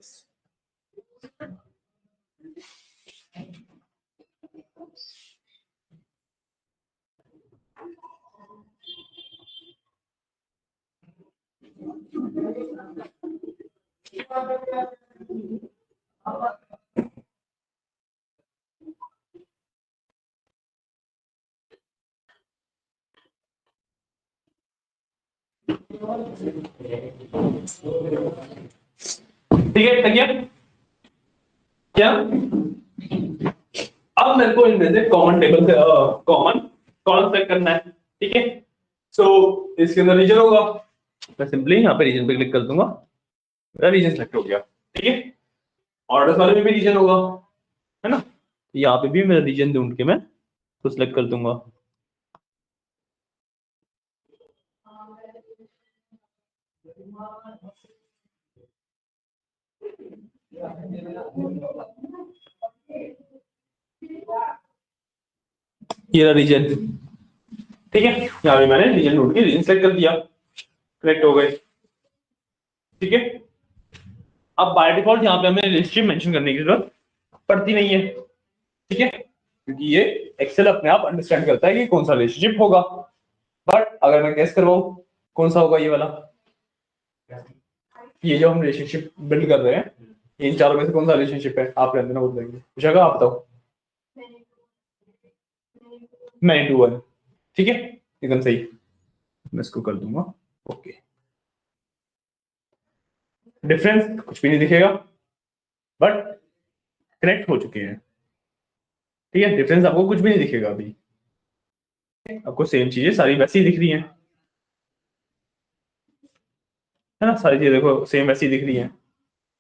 ठीक है, ठीक है क्या। अब मेरे को इनमें से कॉमन टेबल से कॉमन कॉलम सेलेक्ट करना है, ठीक है। सो इसके अंदर रीजन होगा, मैं सिंपली यहाँ पे रीजन पे क्लिक कर दूंगा, मेरा रीजन सेलेक्ट हो गया, ठीक है। ऑर्डर्स वाले में भी रीजन होगा, है ना। यहाँ पे भी मेरा रीजन ढूंढ के मैं तो सिलेक्ट कर दूंगा, ये रीजन, ठीक है। यहाँ पे मैंने रीजन ढूंढ के रीजन सेलेक्ट कर दिया, कनेक्ट हो गए, ठीक है। अब बाय डिफॉल्ट यहाँ पे हमें रिलेशनशिप मेंशन करने की जरूरत पड़ती नहीं है, ठीक है, क्योंकि ये एक्सेल अपने आप अंडरस्टैंड करता है कि कौन सा रिलेशनशिप होगा। बट अगर मैं गेस करवाऊं कौन सा होगा ये वाला, ये जो हम रिलेशनशिप बिल्ड कर रहे हैं, इन चारों में से कौन सा रिलेशनशिप है, आप रहने बोल देंगे, पूछेगा आप बताओ। मैनी टू वन, ठीक है, एकदम सही। मैं इसको कर दूंगा ओके। डिफरेंस कुछ भी नहीं दिखेगा, बट कनेक्ट हो चुके हैं। ठीक है, डिफरेंस आपको कुछ भी नहीं दिखेगा अभी, आपको सेम चीजें सारी वैसी दिख रही हैं, है ना, सारी चीजें देखो सेम वैसी दिख रही हैं,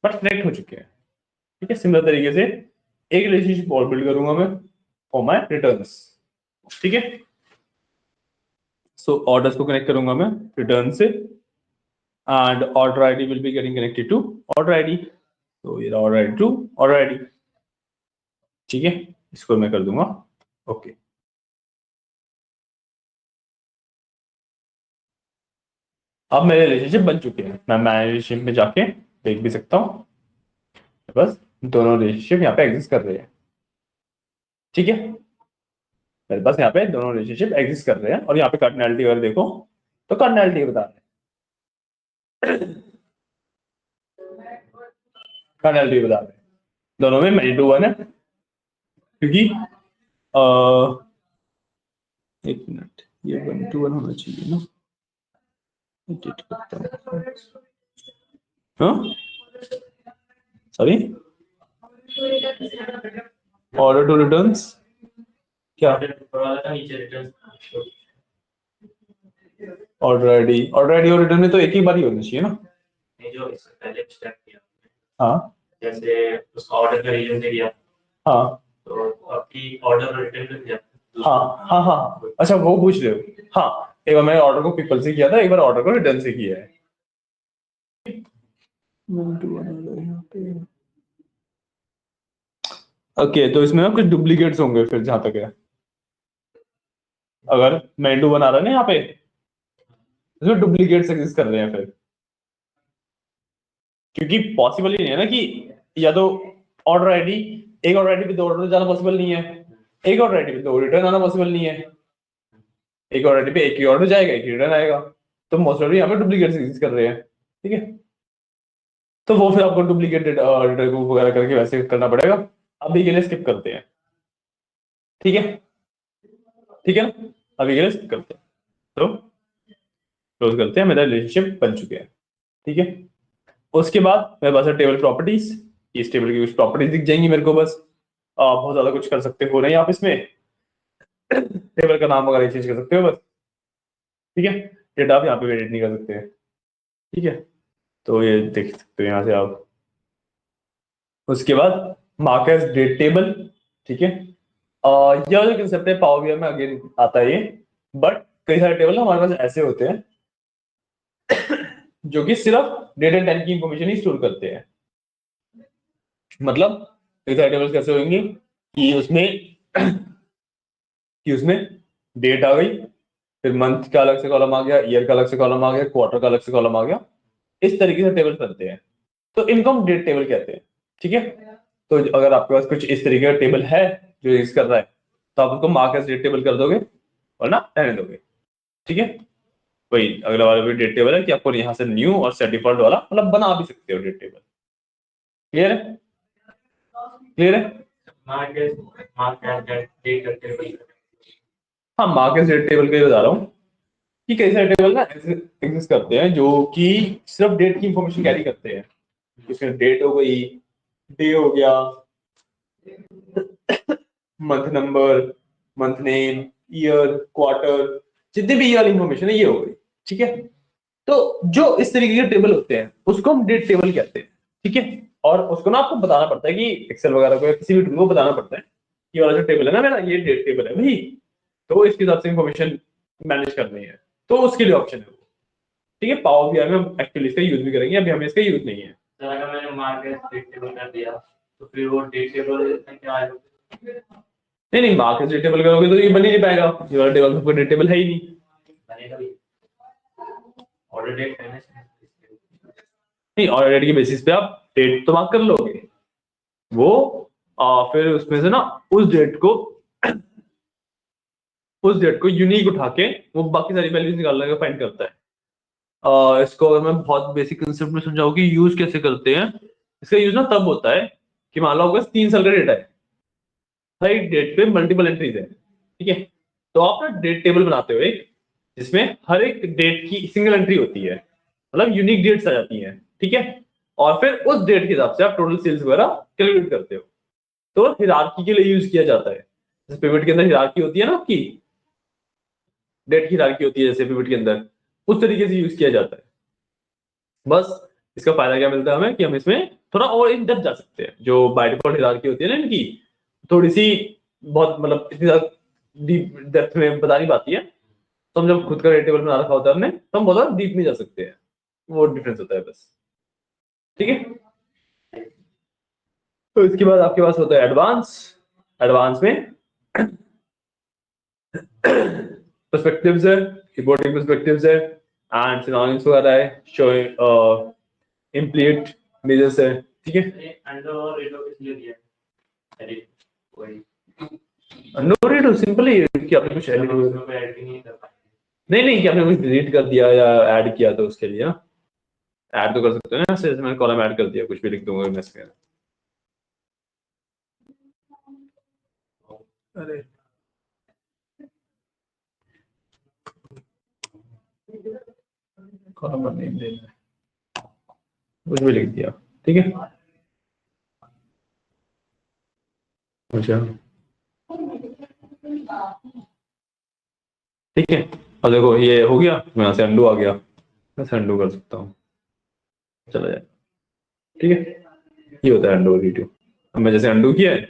बट कनेक्ट हो चुके हैं। ठीक है, सिमिलर तरीके से एक रिलेशनशिप और बिल्ड करूंगा मैं फॉर माय रिटर्न्स। ठीक है, सो ऑर्डर्स को कनेक्ट करूंगा मैं रिटर्न से, and order ID will be getting connected to order ID, तो ये order ID to order ID. ठीक है, इसको मैं कर दूंगा ओके। अब मेरे रिलेशनशिप बन चुके हैं, मैं रिलेशनशिप में जाके देख भी सकता हूँ, बस दोनों रिलेशनशिप यहाँ पे एग्जिस्ट कर रहे हैं। ठीक है, मेरे पास यहाँ पे दोनों रिलेशनशिप एग्जिस्ट कर रहे हैं, और यहाँ पे कार्डिनैलिटी अगर देखो तो कार्डिनैलिटी बता रहे हैं, कार्डिनैलिटी बता रहे हैं, दोनों में मैनी टू वन है, क्योंकि एक मिनट, ये 1 to 1 होना चाहिए ना, एडिट करता हूँ, हाँ सॉरी, ऑर्डर टू रिटर्न्स क्या, ऑर्डर आईडी और रिटर्न में तो एक ही बार ही होना चाहिए ना। जो इससे पहले स्टेप किया, हाँ जैसे उसका ऑर्डर का रीजन दे दिया, हाँ तो आपकी ऑर्डर रिटर्न कर दिया। हाँ हाँ हाँ, अच्छा वो पूछ रहे हो, हाँ एक बार मैंने ऑर्डर को पीपल से किया था, एक बार ऑर्डर को रिटर्न से किया है। ओके, तो इसमें ना कुछ डुप्लीकेट्स होंगे फिर, जहां तक है, अगर मैनी टू बना रहा है ना यहाँ पे, इसमें डुप्लीकेट्स एग्जिस्ट कर रहे हैं फिर, क्योंकि पॉसिबल ही नहीं है ना कि या तो ऑर्डर आईडी, एक ऑर्डर आईडी पे दो ऑर्डर जाना पॉसिबल नहीं है, एक ऑर्डर आईडी पे दो रिटर्न आना पॉसिबल नहीं है, एक ऑर्डर आईडी पे एक ही ऑर्डर जाएगा एक ही रिटर्न आएगा, तो मोस्ट ऑफ यहाँ पे डुप्लीकेट्स एग्जिस्ट कर रहे हैं। ठीक है, तो वो फिर आपको डुप्लीकेटेड रिमूव वगैरह करके वैसे करना पड़ेगा, अभी के लिए स्किप करते हैं। ठीक है, ठीक है ना, अभी के लिए स्किप करते हैं, तो क्लोज करते हैं, मेरा रिलेशनशिप बन चुके हैं। ठीक है, उसके बाद मेरे पास है टेबल प्रॉपर्टीज, इस टेबल की कुछ प्रॉपर्टीज दिख जाएंगी मेरे को, बस आप बहुत ज्यादा कुछ कर सकते हो नहीं आप इसमें, टेबल का नाम वगैरह चेंज कर सकते हो बस। ठीक है, डेटा आप यहाँ पे एडिट नहीं कर सकते हैं। ठीक है, तो ये देख सकते हो यहाँ से आप। उसके बाद मार्कर्स डेट टेबल। ठीक है, यह जो कंसेप्ट है पावर बीआई में अगेन आता है ये, बट कई सारे टेबल हमारे पास ऐसे होते हैं जो कि सिर्फ डेट एंड टाइम की इंफॉर्मेशन ही स्टोर करते हैं। मतलब कई सारे टेबल्स कैसे होंगे कि उसमें डेट आ गई, फिर मंथ का अलग से कॉलम आ गया, ईयर का अलग से कॉलम आ गया, क्वार्टर का अलग से कॉलम आ गया, इस तरीके से टेबल बनते हैं, तो इनको हम डेट टेबल कहते हैं। ठीक है, तो अगर आपके पास कुछ इस तरीके का टेबल है जो यूज कर रहा है, तो आप उसको मार्क एज डेट टेबल कर दोगे, और ना रहने दोगे। ठीक है, वही अगला वाला भी डेट टेबल है कि आपको यहाँ से न्यू और सेट डिफॉल्ट वाला मतलब बना भी सकते हो डेट टेबल। क्लियर है, क्लियर है। हाँ, मार्क एज डेट टेबल का ही बता रहा हूँ कि कई सारे टेबल ना एग्जिस्ट करते हैं जो कि सिर्फ डेट की इंफॉर्मेशन कैरी करते हैं, इसमें डेट हो गई, डे हो गया, month number, month name, year, quarter, जितने भी ईयर इंफॉर्मेशन है ये हो गई। ठीक है, तो जो इस तरीके के टेबल होते हैं उसको हम डेट टेबल कहते हैं। ठीक है, और उसको ना आपको बताना पड़ता है कि एक्सेल वगैरह को या किसी भी टूल को बताना पड़ता है कि वाला जो टेबल है ना मेरा, ये डेट टेबल है भाई, तो इसके हिसाब से इंफॉर्मेशन मैनेज करनी है, तो उसके लिए ऑप्शन है वो। ठीक है, पावर बीआई में हम एक्चुअली इसका यूज भी करेंगे, अभी हमें इसका यूज नहीं है। सर अगर मैंने मार्केट डेट टेबल कर दिया, तो फिर वो डेट टेबल क्या आएगा? नहीं नहीं, मार्केट डेट टेबल करोगे तो ये बन ही नहीं पाएगा, ये वाला टेबल आपको डेट टेबल है ही नहीं। बनेगा भी, ऑर्डर डेट है ना। नहीं, ऑर्डर डेट के बेसिस पे आप डेट तो मार्क कर लोगे, वो फिर उसमें से ना उस डेट को यूनिक उठा के वो बाकी सारी वैल्यूज निकालने का फाइंड करता है। इसको अगर मैं बहुत बेसिक कंसेप्ट में समझाऊं कि यूज कैसे करते हैं, इसका यूज ना तब होता है कि मान लो आपके पास 3 साल का डेटा है, हर एक डेट पे मल्टीपल एंट्रीज है, ठीक है। तो आप ना डेट टेबल बनाते हो एक, जिसमें हर एक डेट की सिंगल एंट्री होती है, मतलब यूनिक डेट्स आ जाती हैं, ठीक है। और फिर उस डेट के हिसाब से आप टोटल सेल्स वगैरह कैलकुलेट करते हो। तो हिरार्की के लिए यूज किया जाता है। जैसे पिवट के अंदर हिरार्की होती है ना आपकी, डेट की हिरार्की होती है जैसे पिवट के अंदर, उस तरीके से यूज किया जाता है। बस इसका फायदा क्या मिलता है हमें कि हम इसमें थोड़ा और इन डेप्थ जा सकते हैं। जो बाय डिफॉल्ट हिरार्की होती है ना इनकी, थोड़ी सी बहुत मतलब इतनी ज्यादा डीप डेप्थ में बता नहीं पाती है। तो हम जब खुद का टेबल बना रखा होता है हमने, तो हम बहुत ज्यादा डीप में जा सकते हैं। वो डिफरेंस होता है बस, ठीक है। तो इसके बाद आपके पास होता है एडवांस। एडवांस में पर्सपेक्टिव्स है, रिपोर्टिंग पर्सपेक्टिव्स है, एंड सिनोनिम्स वगैरह है, शोइंग इम्प्लीट मेजर्स है, ठीक है। अंडर और रेडो किसने दिया एडिट कोई नो रीड सिंपल ही है कि आपने कुछ एडिट उसको कोई एडिटिंग नहीं कर पाए। नहीं कि आपने कुछ डिलीट कर दिया या ऐड किया तो उसके लिए ऐड तो कर सकते हो ना, ऐसे मैंने कॉलम ऐड कर दिया, कुछ भी लिख दूंगा मैं इसमें। अरे कॉलम पर नेम देना है, कुछ भी लिख दिया, ठीक है। अच्छा ठीक है। अब देखो ये हो गया, मैं यहाँ से अंडू आ गया, मैं अंडू कर सकता हूँ, चला जाए, ठीक है। ये होता है अंडू रीडू। अब मैं जैसे अंडू किया है,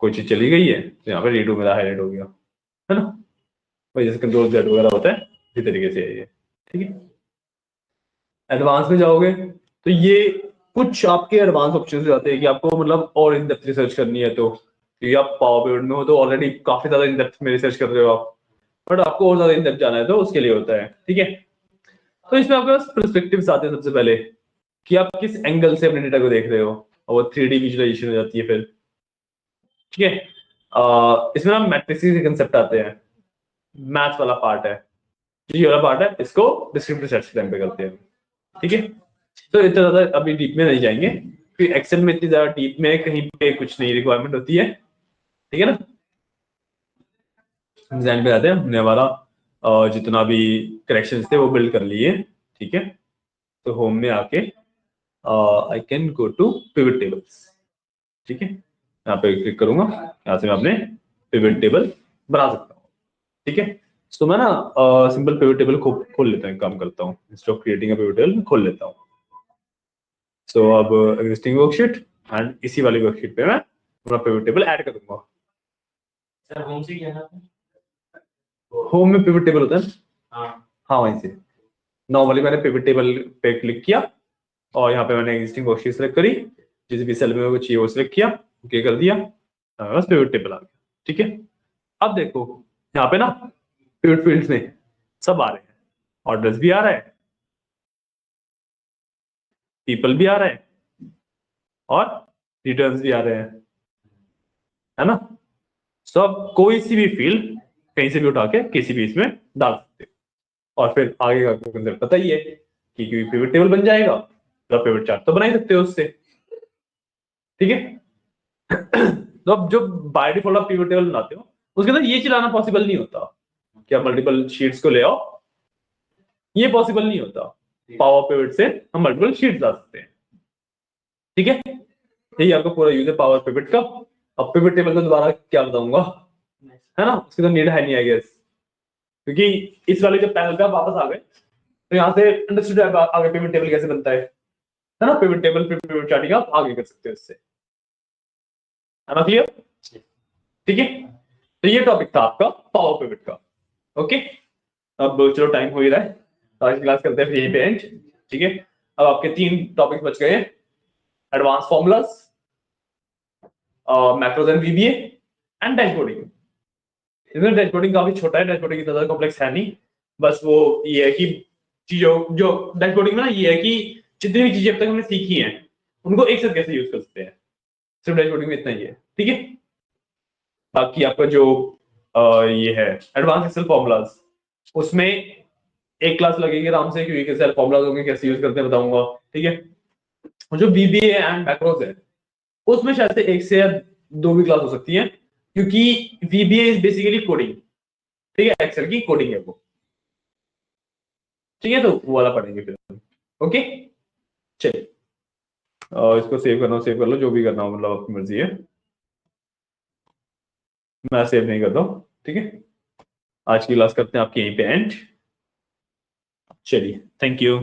कोई चीज चली गई है तो यहाँ पे रीडू मेरा हाईलाइट हो गया, है ना। भाई जैसे कंट्रोल जेड वगैरह होता है इसी तरीके से है ये, ठीक है। एडवांस में जाओगे तो ये कुछ आपके एडवांस ऑप्शन हो जाते हैं कि आपको मतलब और इन डेप्थ रिसर्च करनी है, तो क्योंकि आप पावर पॉइंट में हो तो ऑलरेडी काफी ज्यादा इन डेप्थ में रिसर्च कर रहे हो आप, बट आपको और ज्यादा इन डेप्थ जाना है तो उसके लिए होता है, ठीक है। तो इसमें आपके पास पर्सपेक्टिव्स आते हैं सबसे पहले, कि आप किस एंगल से अपने डेटा को देख रहे हो, और वो 3D विजुअलाइजेशन हो जाती है फिर, ठीक है। इसमें ना मैट्रिसेस के कंसेप्ट आते हैं, मैथ्स वाला पार्ट है, जो ये वाला पार्ट है इसको डिस्क्रिप्टिव रिसर्च के टाइम पे करते हैं, ठीक है। तो इतना ज्यादा अभी डीप में नहीं जाएंगे, क्योंकि एक्सेल में इतनी ज्यादा डीप में कहीं पे कुछ नहीं रिक्वायरमेंट होती है, ठीक है ना। डिजाइन पे आते हैं, हमने हमारा जितना भी करेक्शंस थे वो बिल्ड कर लिए, ठीक है। तो होम में आके I can go to pivot tables, ठीक है। यहाँ पे क्लिक करूंगा, यहाँ से मैं अपने पिवट टेबल बना सकता हूँ, ठीक है। तो मैं ना सिंपल पिवट टेबल खोल लेता हूँ, काम करता हूँ, instead of creating a pivot table खोल लेता हूँ। सो अब एग्जिस्टिंग वर्कशीट एंड इसी वाली वर्कशीट पे मैं अपना पिवट टेबल ऐड कर दूंगा। सर होम से क्या है? होम में पिवट टेबल होता है, हाँ हाँ वहीं से नॉर्मली मैंने पिवट टेबल पे क्लिक किया, और यहाँ पे मैंने एग्जिस्टिंग वर्कशीट सेलेक्ट करी, जिस भी सेल में वो चाहिए वो सिलेक्ट किया, ओके कर दिया, बस पिवट टेबल आ गया, ठीक है। अब देखो यहाँ पे ना पिवट फील्ड्स में सब आ रहे हैं, ऑर्डर्स भी आ रहा है, पीपल भी आ रहे हैं, और रिटर्न्स भी आ रहे हैं, है ना। सब कोई सी भी फील्ड कहीं से भी उठा के किसी भी इसमें डाल सकते हो, और फिर आगे का कंसेप्ट पता ही है कि पिवट टेबल बन जाएगा, तो पिवट चार्ट तो बना ही सकते हो उससे, ठीक है। तो अब जो बाय डिफॉल्ट आप पिवट टेबल बनाते हो उसके अंदर ये चलाना पॉसिबल नहीं होता कि आप मल्टीपल शीट्स को ले आओ, ये पॉसिबल नहीं होता। पावर पिवट से हम मल्टीपल शीट्स ला सकते हैं, ठीक है। यही आपका पूरा यूज है पावर पिवट का। अब पिवट टेबल को दोबारा क्या बताऊंगा, है ना, उसकी तो नीड है नहीं आई गेस, क्योंकि इस वाले जब पैनल पे आप वापस आ गए तो यहाँ से अंडरस्टूड आगे पिवट टेबल कैसे बनता है ना। पिवट टेबल फिर पिवट चार्टिंग आप आगे कर सकते हो इससे, है ना, क्लियर, ठीक है। तो ये टॉपिक था आपका पावर पिवट का, ओके। अब चलो टाइम हो ही रहा है, आज क्लास करते हैं फिर यहीं पे एंड, ठीक है। अब आपके 3 टॉपिक्स बच गए, advance formulas, macros and VBA, and dashboarding. इसमें डैशबोर्डिंग काफी छोटा है, डैशबोर्डिंग इतना ज्यादा कॉम्प्लेक्स है नहीं, बस वो ये है कि चीजों जो डैशबोर्डिंग में ना ये है कि जितनी भी चीजें अब तक हमने सीखी हैं उनको एक साथ कैसे यूज कर सकते हैं, सिर्फ डैशबोर्डिंग में इतना ही है। ठीक है। बाकी आपका जो ये है एडवांस एक्सेल फॉर्मूलाज, उसमें एक क्लास लगेगी आराम से, क्योंकि कैसे फॉर्मूलाज होंगे, कैसे यूज करते हैं बताऊंगा। ठीक है। और जो VBA एंड मैक्रोज है, उसमें शायद से एक से या दो भी क्लास हो सकती है, क्योंकि VBA इज बेसिकली कोडिंग। ठीक है, एक्सेल की कोडिंग है वो। ठीक है, तो वो वाला पढ़ेंगे फिर। ओके, चलिए। इसको सेव करना सेव कर लो, जो भी करना हो, मतलब आपकी मर्जी है। मैं सेव नहीं करता हूँ। ठीक है, आज की क्लास करते हैं आपकी यहीं पे एंड। चलिए, थैंक यू।